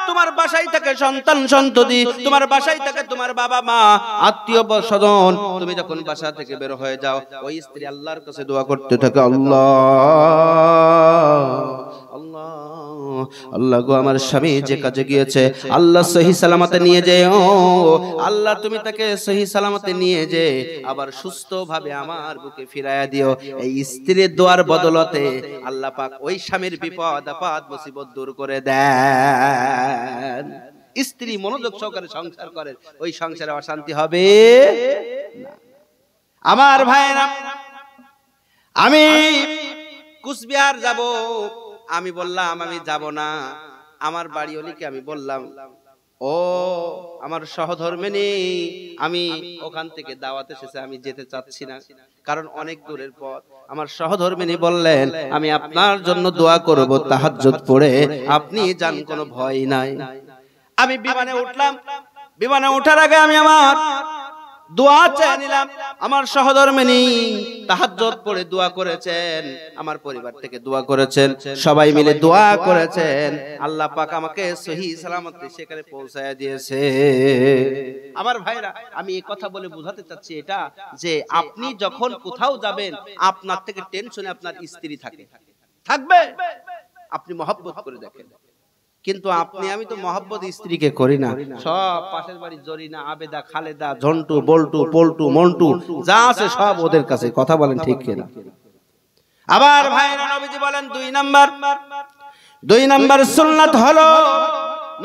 তোমার বাসায় থেকে সন্তান সন্ততি, তোমার বাসায় থেকে তোমার বাবা মা, আত্মীয় স্বজন, তুমি যখন বাসা থেকে বের হয়ে যাও, ওই স্ত্রী আল্লাহর কাছে দোয়া করতে থাকে, আল্লাহ আল্লাহ আল্লাহ গো, আমার স্বামী যে কাজে গিয়েছে আল্লাহ সহি সালামতে নিয়ে যেও। আল্লাহ তুমি তাকে সহি সালামতে নিয়ে যে আবার সুস্থ ভাবে আমার বুকে ফিরাইয়া দিও। এই স্ত্রীর দোয়ার বদলতে আল্লাহ পাক ওই স্বামীর বিপদ আপদ মুসিবত দূর করে দেন। স্ত্রী মনোযোগ সহকারে সংসার করে, ওই সংসারে অশান্তি হবে না। আমার ভাইরা, আমি কুচবিহার যাব, আমি বললাম আমি যাব না। আমার বাড়ি অলিকে আমি বললাম, ও আমার সহধর্মিনী, আমি ওখান থেকে দাওয়াত এসেছে, আমি যেতে চাচ্ছি না, কারণ অনেক দূরের পথ। আমার সহধর্মিনী বললেন আমি আপনার জন্য দোয়া করব তাহাজ্জুদ পড়ে, আপনি যান, কোনো ভয় নাই। আমি বিমানে উঠলাম। বিমানে ওঠার আগে আমি আমার দোয়া চেয়ে নিলাম। আমার সহধর্মিনী তাহাজ্জুদ পড়ে দোয়া করেছেন, আমার পরিবার থেকে দোয়া করেছেন, সবাই মিলে দোয়া করেছেন, আল্লাহ পাক আমাকে সহি সালামতে সেখানে পৌঁছায় দিয়েছে। আমার ভাইরা, আমি এই কথা বলে বোঝাতে চাচ্ছি এটা যে আপনি যখন কোথাও যাবেন আপনার থেকে টেনশনে আপনার স্ত্রী থাকবে, আপনি মহব্বত করে দেখেন। কিন্তু আপনি আমি তো মহব্বত স্ত্রীকে করি না, সব পাশের বাড়ি জরিনা, আবেদা, খালেদা, ঝন্টু, বল্টু, পল্টু, মন্টু যা আছে সব ওদের কাছে। কথা বলেন ঠিক কিনা? আবার ভাইরা, নবীজি বলেন দুই নাম্বার সুন্নাত হলো,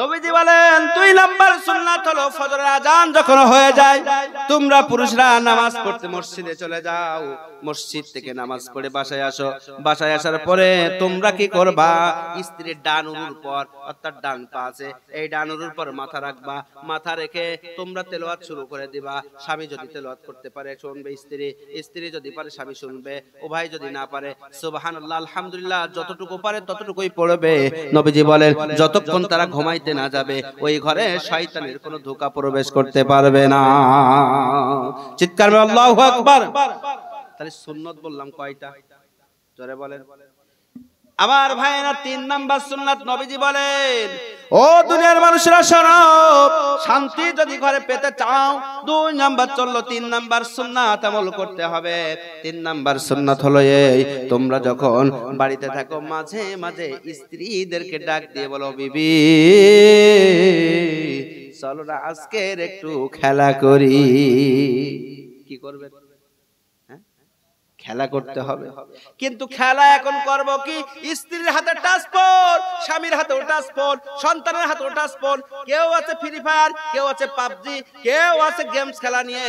নবীজি বলেন 2 নাম্বার সুন্নাত হলো ফজরের আজান যখন হয়ে যায় তোমরা পুরুষরা নামাজ পড়তে মসজিদে চলে যাও, মসজিদ থেকে নামাজ পড়ে বাসায় আসো। বাসায় আসার পরে তোমরা কি করবা? স্ত্রীর ডান উরুর পর, অর্থাৎ ডান পা আছে, এই ডান উরুর পর মাথা রাখবা। মাথা রেখে তোমরা তেলাওয়াত শুরু করে দিবা। স্বামী যদি তেলাওয়াত করতে পারে শুনবে স্ত্রী যদি পারে স্বামী শুনবে, উভয় যদি না পারে সুবহানাল্লাহ আলহামদুলিল্লাহ যতটুকু পারে ততটুকুই পড়বে। নবীজি বলেন যতক্ষণ তারা ঘুমাইতে না যাবে ওই ঘরে শয়তানের কোনো ধোঁকা প্রবেশ করতে পারবে না। চিৎকার করে আল্লাহু আকবার। তাহলে সুন্নাত বললাম কয়টা? জোরে বলেন। আমার ভাইরা 3 নাম্বার সুন্নাত নবীজি বলেন, ও দুনিয়ার মানুষরা শোনো, শান্তি যদি ঘরে পেতে চাও 2 নাম্বার চললো, 3 নাম্বার সুন্নাত আমল করতে হবে। 3 নাম্বার সুন্নাত হলো এই, তোমরা যখন বাড়িতে থাকো মাঝে মাঝে স্ত্রীদেরকে ডাক দিয়ে বলো, বিবি চলো না আজকের একটু খেলা করি। কি করবে? খেলা করতে হবে। কিন্তু খেলা এখন করব কি? স্ত্রীর হাতে টাচফোন, স্বামীর হাতেও টাচফোন, সন্তানের হাতেও টাচফোন। কেউ আছে ফ্রি ফায়ার, কেউ আছে পাবজি, কেউ আছে গেমস খেলা নিয়ে,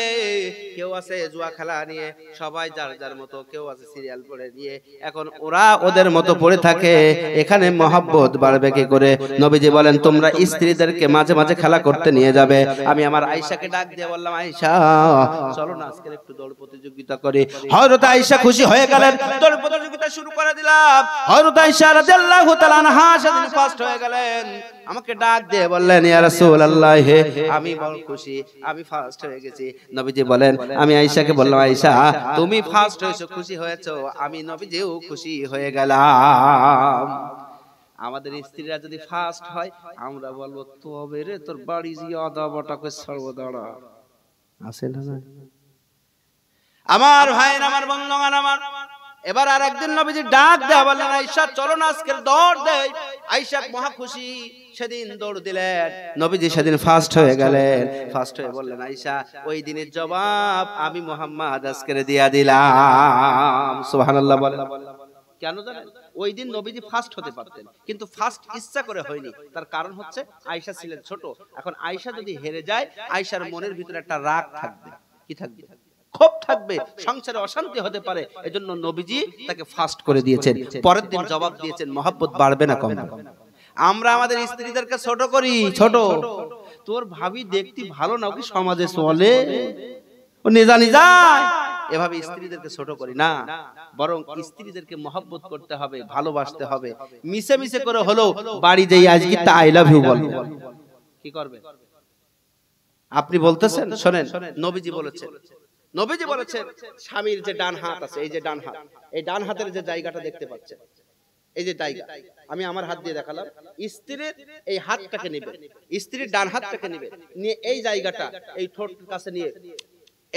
কেউ আছে জুয়া খেলা নিয়ে, সবাই যার যার মতো, কেউ আছে সিরিয়াল পড়ে নিয়ে। এখন ওরা ওদের মতো পড়ে থাকে, এখানে মহব্বত বাড়বে কি করে? নবীজি বলেন তোমরা স্ত্রীদেরকে মাঝে মাঝে খেলা করতে নিয়ে যাবে। আমি আমার আয়েশাকে ডাক দিয়ে বললাম, আয়েশা চলো না আজকে একটু দৌড় প্রতিযোগিতা করি। হযরত আয়েশা খুশি হয়ে গেলেন, দৌড় প্রতিযোগিতা শুরু করে দিলাম। হযরত আয়েশা রাদিয়াল্লাহু তাআলা আনহা সেদিন ফার্স্ট হয়ে গেলেন। আমাকে ডাক দিয়ে বললেন, ইয়া রাসূলুল্লাহ আমি বড় খুশি, আমি ফার্স্ট হয়ে গেছি। নবীজি বলেন, আমি আয়েশাকে বললাম, আয়েশা তুমি ফার্স্ট হয়েছো, খুশি হয়েছো, আমি নবীজিও খুশি হয়ে গেলাম। আমাদের স্ত্রীরা যদি ফার্স্ট হয় আমরা বলবো, তবে রে তোর বাড়ি জিয়া দাবাটাকে সর্বদাড়া আছে না? আমার ভাই, আমার বন্ধুগণ, আমার এবার আরেকদিন নবীজি ডাক দেয়া বললেন, আয়েশা চলো না আজকে দৌড় দেই। আয়েশা মহা খুশি, সেদিন দৌড় দিলেন। নবীজি সেদিন ফার্স্ট হয়ে গেলেন। ফার্স্ট হয়ে বললেন, আয়েশা ওই দিনের জবাব আমি মুহাম্মদ আজকে দিয়া দিলাম। সুবহানাল্লাহ বলেন। কেন জানেন? ওই দিন নবীজি ফার্স্ট হতে পারতেন, কিন্তু ফার্স্ট ইচ্ছা করে হয়নি। তার কারণ হচ্ছে আয়েশা ছিলেন ছোট। এখন আয়েশা যদি হেরে যায়, আয়েশার মনের ভিতরে একটা রাগ থাকবে। কি থাকবে? ক্ষোভ থাকবে, সংসারে অশান্তি হতে পারে। এজন্য নবীজি তাকে ফাস্ট করে দিয়েছেন। পরের দিন জবাব দিয়েছেন, মহব্বত বাড়বে না কমবে? আমরা আমাদের স্ত্রীদেরকে ছোট করি, ছোট তোর ভাবি দেখতে ভালো না, কি সমাজে চলে, ও নিজা নিজা এভাবে স্ত্রীদেরকে ছোট করি না, বরং স্ত্রীদেরকে মহব্বত করতে হবে, ভালোবাসতে হবে। মিশে মিশে করে হলো বাড়ি যাই আজকে তা আই লাভ ইউ বলবো। কি করবে? আপনি বলতেছেন, শোনেন, নবীজি বলেছেন, নবীজি বলেছেন স্বামীর যে ডান হাত আছে, এই যে ডান হাত, এই ডান হাতের যে জায়গাটা দেখতে পাচ্ছেন, এই যে জায়গা আমি আমার হাত দিয়ে দেখালাম, স্ত্রীর এই হাতটাকে নেবে, স্ত্রীর ডান হাতটাকে নেবে, নিয়ে এই জায়গাটা এই ঠোঁটের কাছে নিয়ে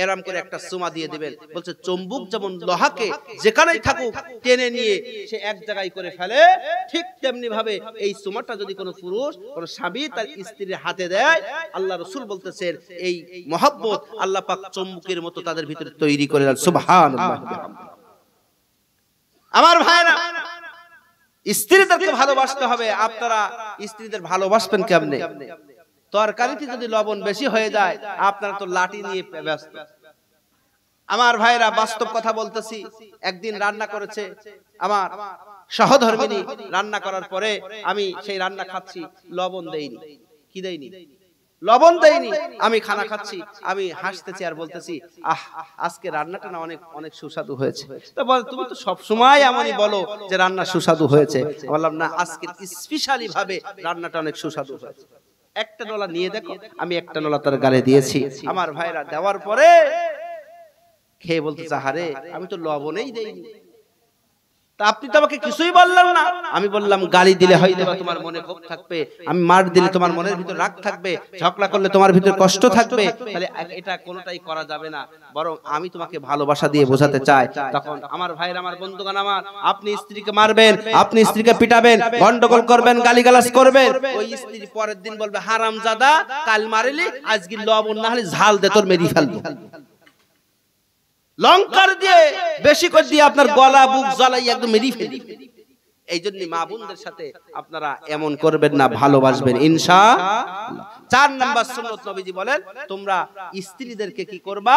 এরম করে একটা চুমা দিয়ে দিবেন। বলছে চুম্বক যেমন লোহাকে যেখানেই থাকুক টেনে নিয়ে সে এক জায়গায় করে ফেলে, ঠিক তেমনি ভাবে এই চুমাটা যদি কোনো পুরুষ, কোনো স্বামী তার স্ত্রীর হাতে দেয়, আল্লাহ রাসূল বলতেছেন এই মহব্বত আল্লাহ পাক চুম্বকের মতো তাদের ভিতরে তৈরি করে দেন। সুবহানাল্লাহ। আমার ভাইরা, স্ত্রীদেরকে ভালোবাসতে হবে। আপনারা স্ত্রীদের ভালোবাসবেন কেমনে? তরকারিতে যদি লবণ বেশি হয়ে যায় আপনারা তো লাঠি নিয়ে ব্যস্ত। আমার ভাইরা, বাস্তব কথা বলতেছি। একদিন রান্না করেছে আমার সহধর্মিনী, রান্না করার পরে আমি সেই রান্না খাচ্ছি, লবণ দেইনি। কি দেইনি? লবণ দেইনি। আমি খানা খাচ্ছি, আমি হাসতেছি আর বলতেছি, আহ আজকে রান্নাটা না অনেক অনেক সুস্বাদু হয়েছে। তো বল, তুমি তো সব সময় এমনই বলো যে রান্না সুস্বাদু হয়েছে। বললাম না, আজকে স্পেশালি ভাবে রান্নাটা অনেক সুস্বাদু হয়েছে। একটা নলা নিয়ে দেখো, আমি একটা নলা তার গালে দিয়েছি। আমার ভাইরা দেওয়ার পরে খেয়ে বলতেছে, আরে আমি তো লবণেই দেইনি, তা আপনি তো আমাকে কিছুই বললেন না। আমি বললাম, গালি দিলে হয়তো বা তোমার মনে ক্ষোভ থাকবে, আমি মার দিলে তোমার মনের ভিতর রাগ থাকবে, ঝগড়া করলে তোমার ভিতর কষ্ট থাকবে, তাহলে এটা কোনোটাই করা যাবে না, বরং আমি তোমাকে ভালোবাসা দিয়ে বোঝাতে চাই। তখন আমার ভাইরা, আমার বন্ধুগণ আমার, আপনি স্ত্রীকে মারবেন, আপনি স্ত্রীকে পিটাবেন, গন্ডগোল করবেন, গালিগালাজ করবেন, ওই স্ত্রী পরের দিন বলবে, হারামজাদা কাল মারিলি, আজকে লবণ না হলে ঝাল দে তোর মেরে ফেলবো, লঙ্কার দিয়ে বেশি করে দিয়ে আপনার গলা বুক জ্বালাই একদম মেরে ফেলবে। এই জন্য মা বোনদের সাথে আপনারা এমন করবেন না, ভালোবাসবেন ইনশাআল্লাহ। 4 নাম্বার সুন্নাত নবীজি বলেন, তোমরা স্ত্রীদেরকে কি করবা,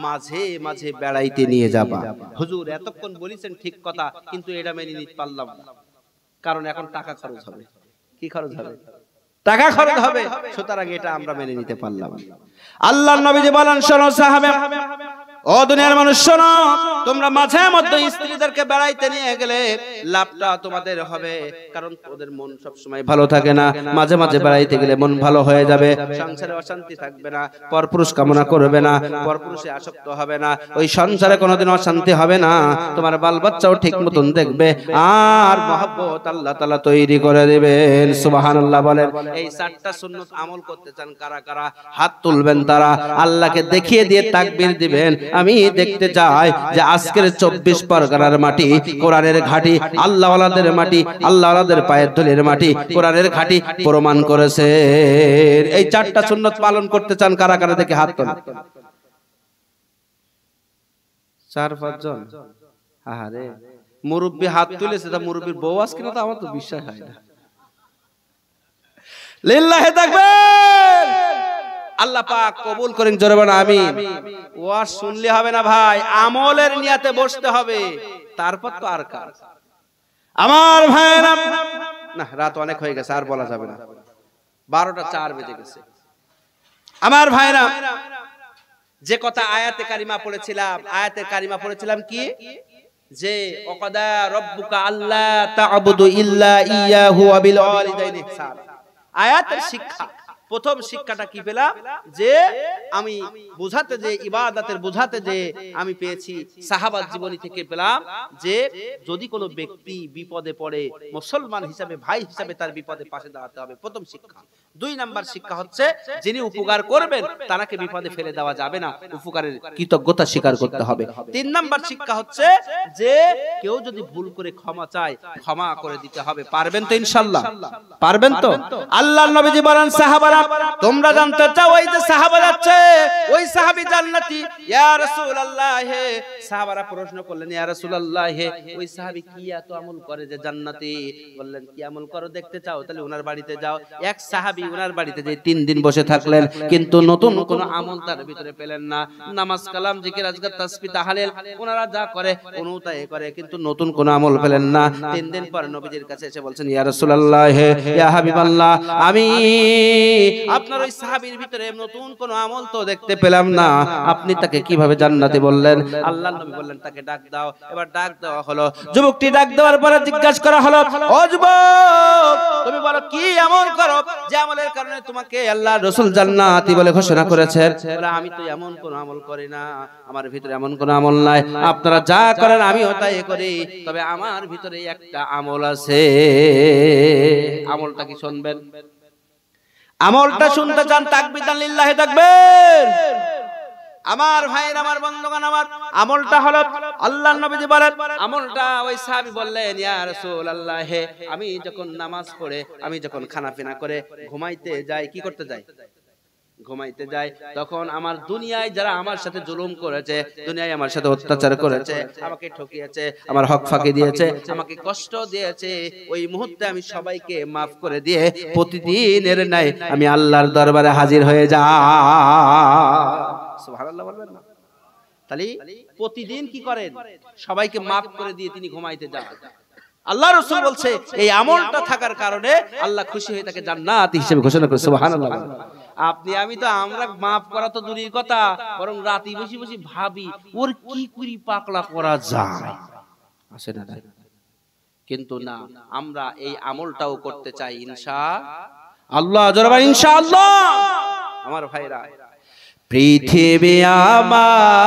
মাঝে মাঝে বেড়াইতে নিয়ে যাবা। হুজুর এতক্ষণ বলেছেন ঠিক কথা, কিন্তু এটা মেনে নিতে পারলাম না, কারণ এখন টাকা খরচ হবে। কি খরচ হবে? টাকা খরচ হবে, সুতরাং এটা আমরা মেনে নিতে পারলাম না। আল্লাহর নবীজি বলেন, শোনো সাহাবা, ও দুনিয়ার মানুষ শোনো, তোমরা মাঝে মধ্যে স্ত্রীদেরকে বেড়াইতে নিয়ে গেলে লাভটা তোমাদের হবে, কারণ ওদের মন সব সময় ভালো থাকে না। মাঝে মাঝে বেড়াইতে গেলে মন ভালো হয়ে যাবে, সংসারে অশান্তি থাকবে না, পরপুরুষ কামনা করবে না, পরপুরুষে আসক্ত হবে না, ওই সংসারে কোনোদিন অশান্তি হবে না, তোমার বাল বাচ্চাও ঠিক মতন দেখবে, আর মহব্বত আল্লাহ তাআলা তৈরি করে দিবেন। সুবহানাল্লাহ বলেন। এই 4টা সুন্নাত আমল করতে চান কারা কারা? হাত তুলবেন তারা, আল্লাহকে দেখিয়ে দিয়ে তাকবীর দিবেন। আমি দেখতে চাই যে আজকের 24 পরগনার মাটি কোরআনের ঘাটি, আল্লাহওয়ালাদের মাটি, আল্লাহওয়ালাদের পায়ের ধুলির মাটি, কোরআনের ঘাটি প্রমাণ করেছে। এই 4টা সুন্নাত পালন করতে চান কারা কারা? দেখে হাত তোলেন। 4-5 জন। আরে মুরব্বি হাত তুলেছে, তা মুরব্বির বউ আজকে না, তো আমার তো বিশ্বাস হয় না। লিল্লাহি তাকবীর। আল্লাহ পাক কবুল করেন, জোরে বলেন আমিন। ওয়াজ শুনলে হবে না ভাই, আমলের নিয়তে বসতে হবে, তারপর তো আর কাজ। আমার ভাইরা, না রাত অনেক হয়ে গেছে, আর বলা যাবে না, 12টা 4 বেজে গেছে। আমার ভাইরা, যে কথা আয়াতে কারিমা পড়েছিলাম, আয়াতে কারিমা পড়েছিলাম কি, যে ওয়াকাদা রাব্বুকা আল্লা তা'বুদু ইল্লা ইয়াহু ওয়া বিল ওয়ালিদাইনি ইহসানা। আয়াতের শিক্ষা, প্রথম শিক্ষাটা কি পেলাম, যে আমি বুঝাতে, যে ইবাদতের বুঝাতে যে আমি পেয়েছি সাহাবার জীবনী থেকে পেলাম, যে যদি কোনো ব্যক্তি বিপদে পড়ে, মুসলমান হিসাবে, ভাই হিসাবে তার বিপদে পাশে দাঁড়াতে হবে, প্রথম শিক্ষা। 2 নাম্বার শিক্ষা হচ্ছে, যিনি উপকার করবেন তাকে বিপদে ফেলে দেওয়া যাবে না, উপকারের কৃতজ্ঞতা স্বীকার করতে হবে। 3 নাম্বার শিক্ষা হচ্ছে, যে কেউ যদি ভুল করে ক্ষমা চায়, ক্ষমা করে দিতে হবে। পারবেন তো ইনশাআল্লাহ? পারবেন তো? আল্লাহর নবীজি বলেন, সাহাবারা তোমরা জানতে চাও, ওই যে সাহাবা যাচ্ছে, ওই সাহাবী জান্নাতি, ইয়া রাসূলুল্লাহ। সাহাবারা প্রশ্ন করলেন, ইয়া রাসূলুল্লাহ, ওই সাহাবী কি এত আমল করে যে জান্নাতি? বললেন, কি আমল করো দেখতে চাও? তাহলে ওনার বাড়িতে যাও। এক সাহাবী ওনার বাড়িতে যে 3 দিন বসে থাকলেন, কিন্তু নতুন কোন আমল তার ভিতরে পেলেন না। নামাজ কালাম জিকির আজকার তাসবিহ তাহলিল ওনারা যা করে অনুতাই করে, কিন্তু নতুন কোন আমল পেলেন না। 3 দিন পর নবীজির কাছে এসে বলছেন, ইয়া রাসূলুল্লাহ, ইয়া হাবিবাল্লাহ, আমি আপনার ওই সাহাবীর ভিতরে নতুন কোন আমল তো দেখতে পেলাম না, আপনি তাকে কিভাবে জান্নাতি বললেন? আল্লাহর নবী বললেন, তাকে ডাক দাও। এবার ডাক দেওয়া হলো, যুবকটি ডাক দেওয়ার পরে জিজ্ঞাসা করা হলো, ও যুবক, তুমি বলো কি আমল করো যে আমলের কারণে তোমাকে আল্লাহর রাসূল জান্নাতি বলে ঘোষণা করেছেন? বলে, আমি তো এমন কোন আমল করি না, আমার ভিতরে এমন কোন আমল নাই, আপনারা যা করেন আমিও তাই করি, তবে আমার ভিতরে একটা আমল আছে। আমলটা কি শুনবেন? আমলটা শুনতে চান? তাকবীর দেন, লিল্লাহি তাকবীর। আমার ভাইরা, আমার বন্ধুগণ আমার, আমলটা হলো, আল্লাহর নবীজি বলেন, আমলটা ওই সাহাবী বললেন, ইয়া রাসূলুল্লাহ, আমি যখন নামাজ পড়ে, আমি যখন খানাপিনা করে ঘুমাইতে যাই, কি করতে যাই? ঘুমাইতে যাই, তখন আমার দুনিয়ায় যারা আমার সাথে জুলুম করেছে, দুনিয়ায় আমার সাথে অত্যাচার করেছে, আমাকে ঠকিয়েছে, আমার হক ফাঁকি দিয়েছে, আমাকে কষ্ট দিয়েছে, ওই মুহূর্তে আমি সবাইকে মাফ করে দিয়ে প্রতিদিনের ন্যায় আমি আল্লাহর দরবারে হাজির হয়ে যাই। সুবহানাল্লাহ বলবেন না? তাহলে প্রতিদিন কি করেন? সবাইকে মাফ করে দিয়ে তিনি ঘুমাইতে যান। আল্লাহ রাসূল বলছে, এই আমলটা থাকার কারণে আল্লাহ খুশি হয়ে তাকে জান্নাতি হিসেবে ঘোষণা করে। সুবহানাল্লাহ। আপনি আমি তো, আমরা মাফ করা তো দূরের কথা, বরং রাতে বসে বসে ভাবি ওর কি করি পাকলা করা যায়, আসে না? কিন্তু না, আমরা এই আমলটাও করতে চাই ইনশাআল্লাহ। আল্লাহ জোরে ইনশাআল্লাহ। আমার ভাইরা, পৃথিবী আমার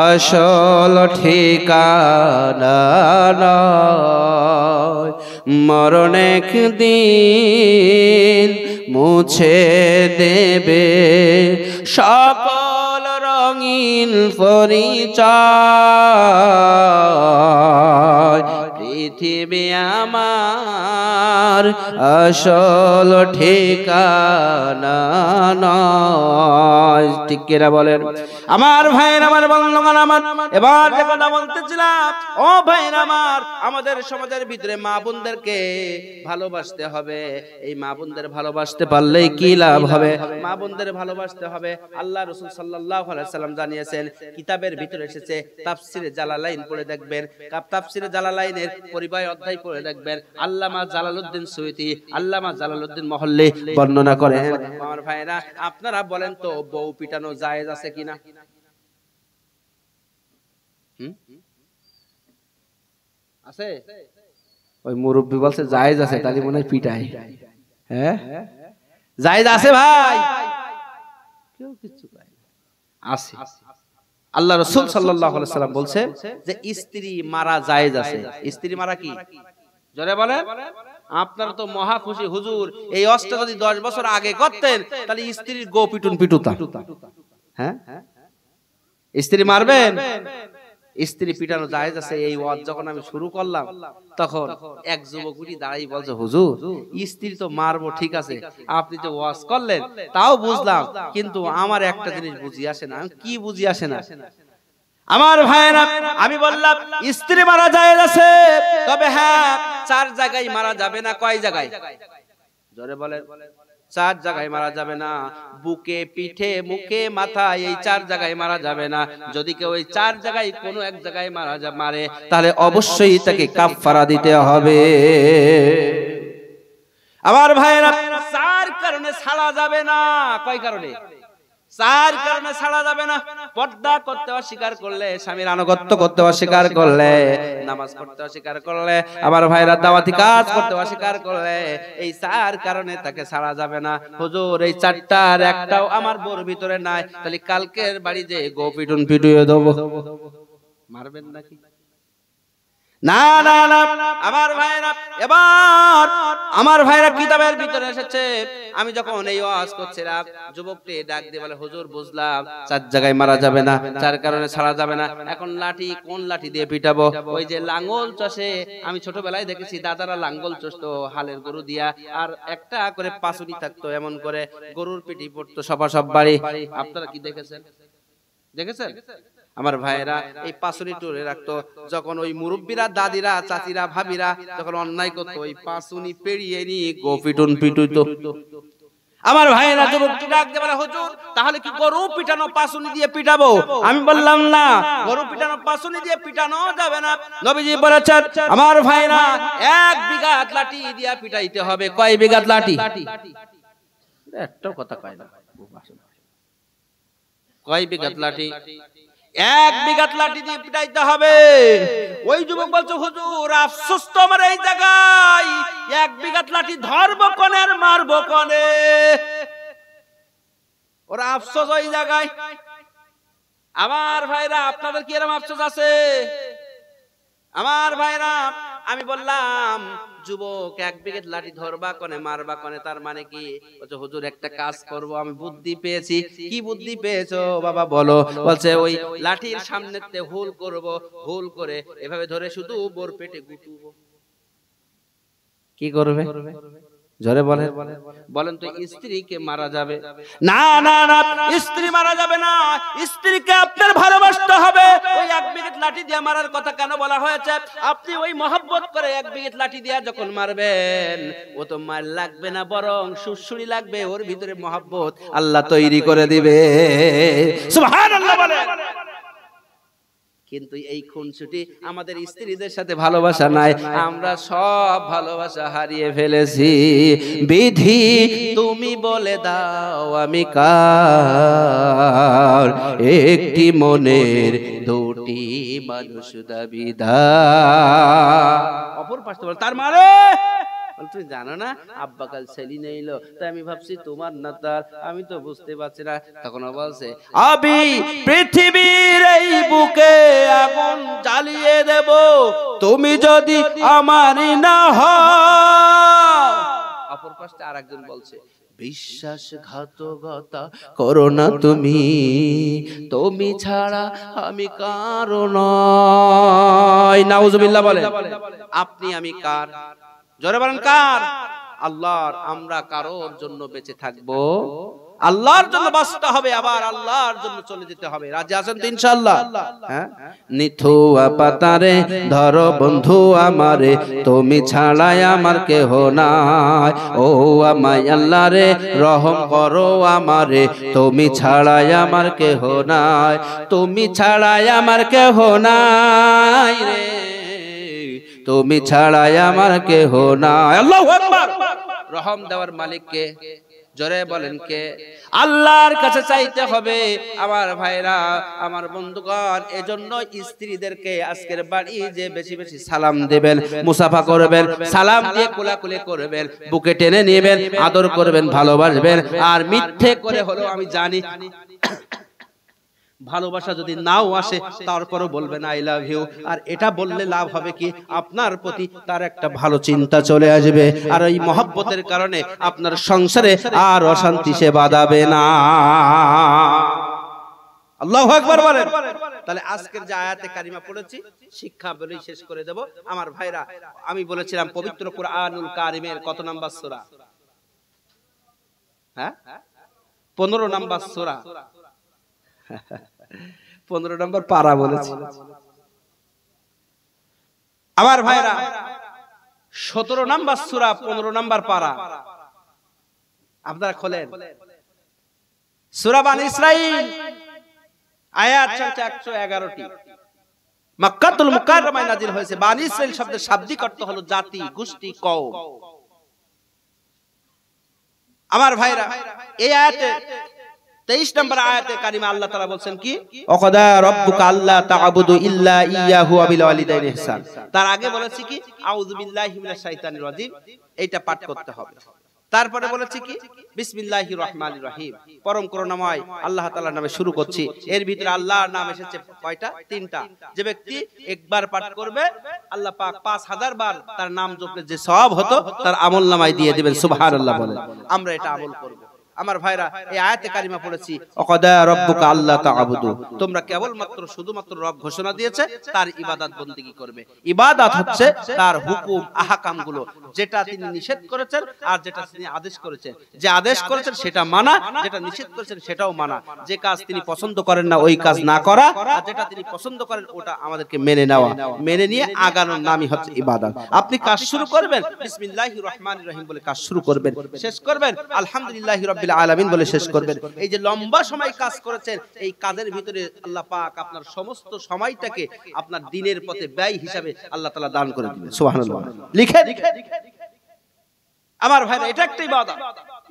আসল ঠিকানা নয়, মরণ একদিন মুছে দেবে সকল রঙিন পরিচয়। পৃথিবী আমার আসল ঠিকানা নয়। ঠিক কিনা বলেন আমার ভাইয়ের, আমার বন্ধুগণ আমার। এবার যে কথা বলতেছিলাম, ও ভাইয়ের আমার, আমাদের সমাজের ভিতরে মা বোনদেরকে ভালোবাসতে হবে। এই মা বোনদের ভালোবাসতে পারলেই কি লাভ হবে? মা বোনদের ভালোবাসতে হবে। আল্লাহ রাসূল সাল্লাল্লাহু আলাইহি সাল্লাম জানিয়েছেন, কিতাবের ভিতরে এসেছে, তাফসিরে জালালাইন পড়ে দেখবেন, তাফসিরে জালালাইনের পরিবায় অধ্যায় পড়ে দেখবেন, আল্লামা জালালউদ্দিন সুয়ুতী, আল্লামা জালালউদ্দিন মহল্লি বর্ণনা করেন। আমার ভাইরা, আপনারা বলেন তো, বউ পিটানো জায়েজ আছে কিনা? আছে? ওই মুরব্বি বলছে জায়েজ আছে, তাহলে মনে হয় পিটাই। হ্যাঁ, জায়েজ আছে ভাই, কেউ কিছু আছে। আল্লাহ রাসূল সাল্লাল্লাহু আলাইহি সাল্লাম বলছে যে স্ত্রী মারা জায়েজ আছে। স্ত্রী মারা কি? জোরে বলেন। আপনারা তো মহা খুশি, হুজুর এই অস্ত্র যদি 10 বছর আগে করতেন তাহলে স্ত্রীর গো পিটুন পিটুতা। হ্যাঁ, স্ত্রী মারবেন? স্ত্রী পিটানো জায়েজ আছে। এই ওয়াজ যখন আমি শুরু করলাম তখন এক যুবক উঠি দাঁড়াই বলছে, হুজুর স্ত্রী তো মারবো ঠিক আছে, আপনি তো ওয়াজ করলেন তাও বুঝলাম, কিন্তু আমার একটা জিনিস বুঝি আসে না। কি বুঝি আসে না? আমার ভাইরা, আমি বললাম স্ত্রী মারা জায়েজ আছে, তবে হ্যাঁ 4 জায়গায় মারা যাবে না। কয় জায়গায়? জোরে বলেন। 4 জায়গায় মারা যাবে না। বুকে, পিঠে, মুখে, মাথায়, এই 4 জায়গায় মারা যাবে না। যদি কেউ ওই 4 জায়গায় কোনো এক জায়গায় মারে, তাহলে অবশ্যই তাকে কাফারা দিতে হবে। আমার ভাইরা, 4 কারণে ছাড়া যাবে না। কয় কারণে? 4 কারণে ছাড়া যাবে না। পর্দা করতে অস্বীকার করলে, স্বামীর আনুগত্য করতে অস্বীকার করলে, নামাজ পড়তে অস্বীকার করলে, আমার ভাইরা দাওয়াতি কাজ করতে অস্বীকার করলে, এই 4 কারণে তাকে ছাড়া যাবে না। হুজুর এই 4টার একটাও আমার বোর ভিতরে নাই, তাহলে কালকের বাড়ি যে গো পিটুন পিটুয়ে দেবো। মারবেন নাকি? না না না আমার ভাইরা। এবার আমার ভাইরা, কিতাবের ভিতরে এসেছে, আমি যখন এই ওয়াজ করছিলাম যুবকটি ডাক দিয়ে বলে, হুজুর বুঝলাম 4 জায়গায় মারা যাবে না, 4 কারণে ছাড়া যাবে না। এখন লাঠি, কোন লাঠি দিয়ে পিটাবো? ওই যে লাঙ্গল চষে, আমি ছোটবেলায় দেখেছি দাদারা লাঙ্গল চষতো হালের গরু দিয়া, আর একটা করে পাসুনি থাকতো, এমন করে গরুর পিঠি পড়তো সব বাড়ি। আপনারা কি দেখেছেন? দেখেছেন? আমার ভাইরা, এই পাসুনি টুরে রাখতো। যখন ওই মুরব্বীরা, দাদিরা, চাচিরা, ভাবিরা যখন অন্যায় করতো, ওই পাসুনি পেরিয়ে নি গো পিটুন পিটুইতো। আমার ভাইরা, যুবকটি ডাক দিয়ে বলে, হুজুর তাহলে কি গরু পিটানো পাসুনি দিয়ে পিটাবো? আমি বললাম না, গরু পিটানো পাসুনি দিয়ে পিটানো যাবে না। নবীজি বলেছেন আমার ভাইরা, 1 বিঘা লাঠি দিয়ে পিটাইতে হবে। কয় বিঘা লাঠি? একটাও কথা কয় না। কয় বিঘা লাঠি? 1 বিঘা লাঠি দিয়ে পিটাইতে হবে। ওই যুবক বলছে, হুজুর আফসোস তো আমার এই জায়গায়, 1 বিঘা লাঠি ধরবো কোনে আর মারবো কোনে? ওরা আফসোস ওই জায়গায়। আমার ভাইরা, আপনাদের কি এরকম আফসোস আছে? আমার ভাইরা, আমি বললাম যুবক 1 বিঘা লাঠি ধরবা কোনে মারবা কোনে, তার মানে কি? বলছে হুজুর একটা কাজ করব, আমি বুদ্ধি পেয়েছি। কি বুদ্ধি পেয়েছো বাবা বলো? বলছে ওই লাঠির সামনেতে হোল করব, হোল করে এভাবে ধরে শুধু বোর পেটে গুতুবো। কি করবে? জোরে বলেন। বলেন তো স্ত্রীকে মারা যাবে? না না না, স্ত্রী মারা যাবে না। স্ত্রীকে আপনার ভালোবাসতে হবে। ওই 1 বিঘা লাঠি দিয়ে মারার কথা কেন বলা হয়েছে? আপনি ওই মহব্বত করে 1 বিঘা লাঠি দিয়ে যখন মারবেন, ও তো মার লাগবে না, বরং সুরসুরি লাগবে। ওর ভিতরে মহব্বত আল্লাহ তৈরি করে দিবে। সুবহানাল্লাহ বলেন। কিন্তু এই খুনসুটি আমাদের স্ত্রীদের সাথে ভালোবাসা নাই, আমরা সব ভালোবাসা হারিয়ে ফেলেছি। বিধি তুমি বলে দাও আমি কার, একটি মনের দুটি মানুষ দাবিদার। অপর পাশে বলে, তার মানে তুমি জানো না আব্বা কাল ছেলে নিলো, তাই আমি ভাবছি তোমার না তার, আমি তো বুঝতে পারছি না। তখন বলছে আমি পৃথিবীর এই বুকে আগুন জ্বালিয়ে দেব, তুমি যদি আমারই না হও। অপর পাশে আরেকজন বলছে বিশ্বাসঘাতকতা করো না তুমি, তুমি ছাড়া আমি কারো নয়। নাউজুবিল্লাহ বলেন। আপনি আমি কার? জোরে বলেন কার? আল্লাহর। আমরা কারোর জন্য বেঁচে থাকবো? আল্লাহর জন্য বাঁচতে হবে, আবার আল্লাহর জন্য চলে যেতে হবে। রাজি আছেন তো ইনশাআল্লাহ? হ্যাঁ। নিথুয়া পাতারে ধরো বন্ধু আমারে, তুমি ছাড়াই আমার কেহ নাই। ও আমায় আল্লাহ রে রহম করো আমারে, তুমি ছাড়াই আমার কেহ নাই। তুমি ছাড়াই আমার কেহ নাই রে, তুমি ছাড়াই আমার কেহ নাই। আল্লাহু আকবার। রহম দেওয়ার মালিক কে? জোরে বলেন কে? আল্লাহর কাছে চাইতে হবে। আমার ভাইরা, আমার বন্ধুগণ, এজন্য স্ত্রীদেরকে আজকের বাড়ি যে বেশি বেশি সালাম দেবেন, মুসাফা করবেন, সালাম দিয়ে কোলাকুলি করবেন, বুকে টেনে নেবেন, আদর করবেন, ভালোবাসবেন। আর মিথ্যে করে হলো আমি জানি ভালোবাসা যদি নাও আসে তারপরও বলবেন আই লাভ ইউ। আর এটা বললে লাভ হবে কি? আপনার প্রতি তার একটা ভালো চিন্তা চলে আসবে, আর এই মহব্বতের কারণে আপনার সংসারে আর অশান্তি সে বাঁধাবে না। আল্লাহু আকবার বলেন। তাহলে আজকের যে আয়াতে কারিমা পড়েছি শিক্ষা বলেই শেষ করে দেব। আমার ভাইরা, আমি বলেছিলাম পবিত্র কুরআনুল কারিমের কত নাম্বার সূরা? হ্যাঁ, 15 নাম্বার সূরা। 15 নম্বর পারা বলেছি। আমার ভাইরা, 17 নম্বর সূরা, 15 নম্বর পারা। আপনারা খোলেন সূরা বানী ইসরাঈল, আয়াত সংখ্যা 111টি। মক্কাতুল মুকাররমায় নাযিল হয়েছে। বানী ইসরাঈল শব্দের শাব্দিক অর্থ হলো জাতি, গোষ্ঠী, কওম। আমার ভাইরা, এই আয়াতে 23 নম্বর আয়াতে কারিমা আল্লাহ তাআলা বলছেন কি? ওয়াকাদা রাব্বুকা আল্লা তা'বুদু ইল্লা ইয়াহু ওয়া বিল ওয়ালিদাইনি ইহসান। তার আগে বলেছি কি? আউযু বিল্লাহি মিনাশ শাইতানির রাজিম। এইটা পাঠ করতে হবে। তারপরে বলেছি কি? বিসমিল্লাহির রহমানির রহিম। পরম করুণাময় আল্লাহ তাআলার নামে শুরু করছি। এর ভিতরে আল্লাহর নাম এসেছে কয়টা? 3টা। যে ব্যক্তি একবার পাঠ করবে, আল্লাহ পাক 5000 বার তার নাম জপলে যে সওয়াব হতো তার আমলনামায় দিয়ে দিবেন। সুবহানাল্লাহ বলেন। আমরা এটা আমল করব। আমার ভাইরা, এই আয়াতে কারিমা পড়েছি ওয়াকাদা রাব্বুকা আল্লা তা'বুদু। তোমরা কেবলমাত্র শুধুমাত্র রব ঘোষণা দিয়েছে তার ইবাদত বন্দেগী করবে। ইবাদত হচ্ছে তার হুকুম আহকামগুলো, যেটা তিনি নিষেধ করেছেন আর যেটা তিনি আদেশ করেছেন। যে আদেশ করেছেন সেটা মানা, যেটা নিষেধ করেছেন সেটাও মানা। যে কাজ তিনি পছন্দ করেন না ওই কাজ না করা, আর যেটা তিনি পছন্দ করেন ওটা আমাদেরকে মেনে নেওয়া। মেনে নিয়ে আগানোর নামই হচ্ছে ইবাদত। আপনি কাজ শুরু করবেন বিসমিল্লাহির রহমানির রহিম বলে কাজ শুরু করবেন, শেষ করবেন আলহামদুলিল্লাহি রাব্বিল আলামিন বলে শেষ করবেন। এই যে লম্বা সময় কাজ করেছেন, এই কাজের ভিতরে আল্লাহ পাক আপনার সমস্ত সময়টাকে আপনার দিনের পথে ব্যয় হিসাবে আল্লাহ তাআলা দান করে দিবেন। সুবহানাল্লাহ। লিখে আমার ভাইরা, এটা একটা ইবাদত।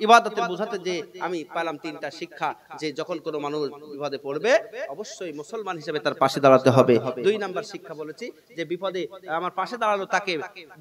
ইবাদতের বোঝাতে যে আমি পেলাম 3টা শিক্ষা, যে যখন কোনো মানুষ বিপদে পড়বে অবশ্যই মুসলমান হিসেবে তার পাশে দাঁড়াতে হবে। 2 নাম্বার শিক্ষা বলেছি যে বিপদে আমার পাশে দাঁড়ালো তাকে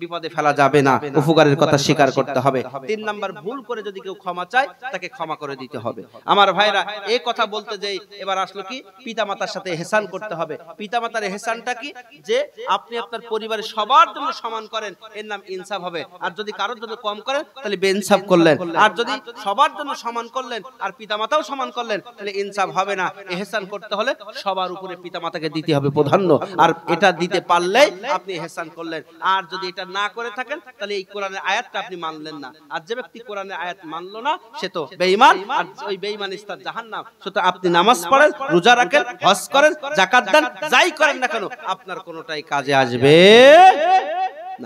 বিপদে ফেলা যাবে না, উপকারের কথা স্বীকার করতে হবে। 3 নাম্বার, ভুল করে যদি কেউ ক্ষমা চায় তাকে ক্ষমা করে দিতে হবে। আমার ভাইরা, এই কথা বলতে যেই এবার আসলো কি? পিতামাতার সাথে ইহসান করতে হবে। পিতামাতার ইহসানটা কি? যে আপনি আপনার পরিবারের সবার জন্য সমান করেন, এর নাম ইনসাফ হবে। আর যদি কারোর জন্য কম করেন তাহলে বেইনসাফ করলেন। আর যদি সবার জন্য সমান করলেন আর পিতামাতাও সমান করলেন তাহলে ইনসাফ হবে না। ইহসান করতে হলে সবার উপরে পিতামাতাকে দিতে হবে প্রাধান্য, আর এটা দিতে পারলেই আপনি ইহসান করলেন। আর যদি এটা না করে থাকেন তাহলে এই কোরআনের আয়াতটা আপনি মানলেন না। আর যে ব্যক্তি কোরআনের আয়াত মানলো না সে তো বেঈমান, আর ওই বেঈমান স্থান জাহান্নাম। সুতরাং আপনি নামাজ পড়েন, রোজা রাখেন, হজ করেন, যাকাত দেন, যাই করেন না কেন আপনার কোনোটাই কাজে আসবে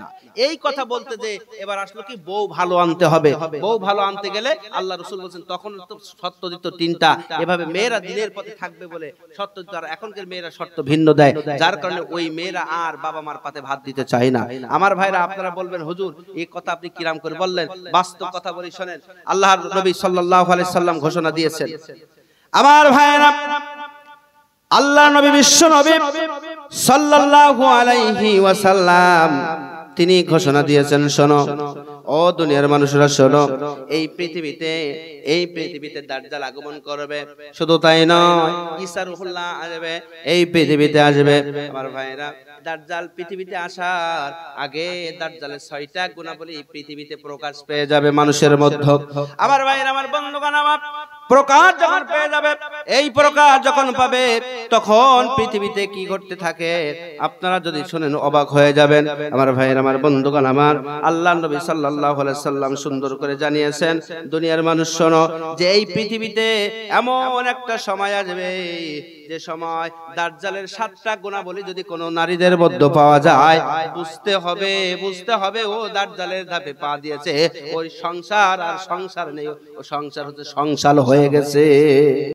না। এই কথা বলতে যে এবার আসলো কি? বউ ভালো আনতে হবে। বউ ভালো আনতে গেলে আল্লাহ রাসূল বলেন তখন তো শর্ত দিত 3টা। এভাবে মেয়েরা দিনের পথে থাকবে বলে শর্ত দিত। আর এখনকার মেয়েরা শর্ত ভিন্ন দেয়, যার কারণে ওই মেয়েরা আর বাবা মার পাতে ভাত দিতে চায় না। আমার ভাইরা, আপনারা বলবেন হুজুর এই কথা আপনি কিরাম করে বললেন? বাস্তব কথা বলি শোনেন। আল্লাহর নবী সাল্লাল্লাহু আলাইহি সাল্লাম ঘোষণা দিয়েছেন। আমার ভাইরা, আল্লাহর নবী বিশ্ব নবী সাল্লাল্লাহু আলাইহি ওয়াসাল্লাম তিনি ঘোষণা দিয়েছেন, শোনো ও দুনিয়ার মানুষরা শোনো, এই পৃথিবীতে দাজ্জাল আগমন করবে। শুধু তাই নয়, ঈসা রূহুল্লাহ আসবে, এই পৃথিবীতে আসবে। আমার ভাইরা, দাজ্জাল পৃথিবীতে আসার আগে দাজ্জালের 6টা গুণাবলী পৃথিবীতে প্রকাশ পেয়ে যাবে মানুষের মধ্যে। আমার ভাইরা, আমার বন্ধুগণ, আমার প্রকাশ যখন পেয়ে যাবে, এই প্রকাশ যখন পাবে, তখন পৃথিবীতে কি ঘটতে থাকে আপনারা যদি শুনেন অবাক হয়ে যাবেন। আমার ভাইয়ের, আমার বন্ধুগণ, আমার আল্লাহর নবী সাল্লাল্লাহু আলাইহি সাল্লাম সুন্দর করে জানিয়েছেন, দুনিয়ার মানুষ শোনো, যে এই পৃথিবীতে এমন একটা সময় আসবে, যে সময় দাজ্জালের 7টা গুণাবলী যদি কোনো নারীদের মধ্যে পাওয়া যায়, বুঝতে হবে ও দাজ্জালের ধাপে পা দিয়েছে, ওই সংসার আর সংসার নেই, ও সংসার হচ্ছে সংসার হয়ে গেছে।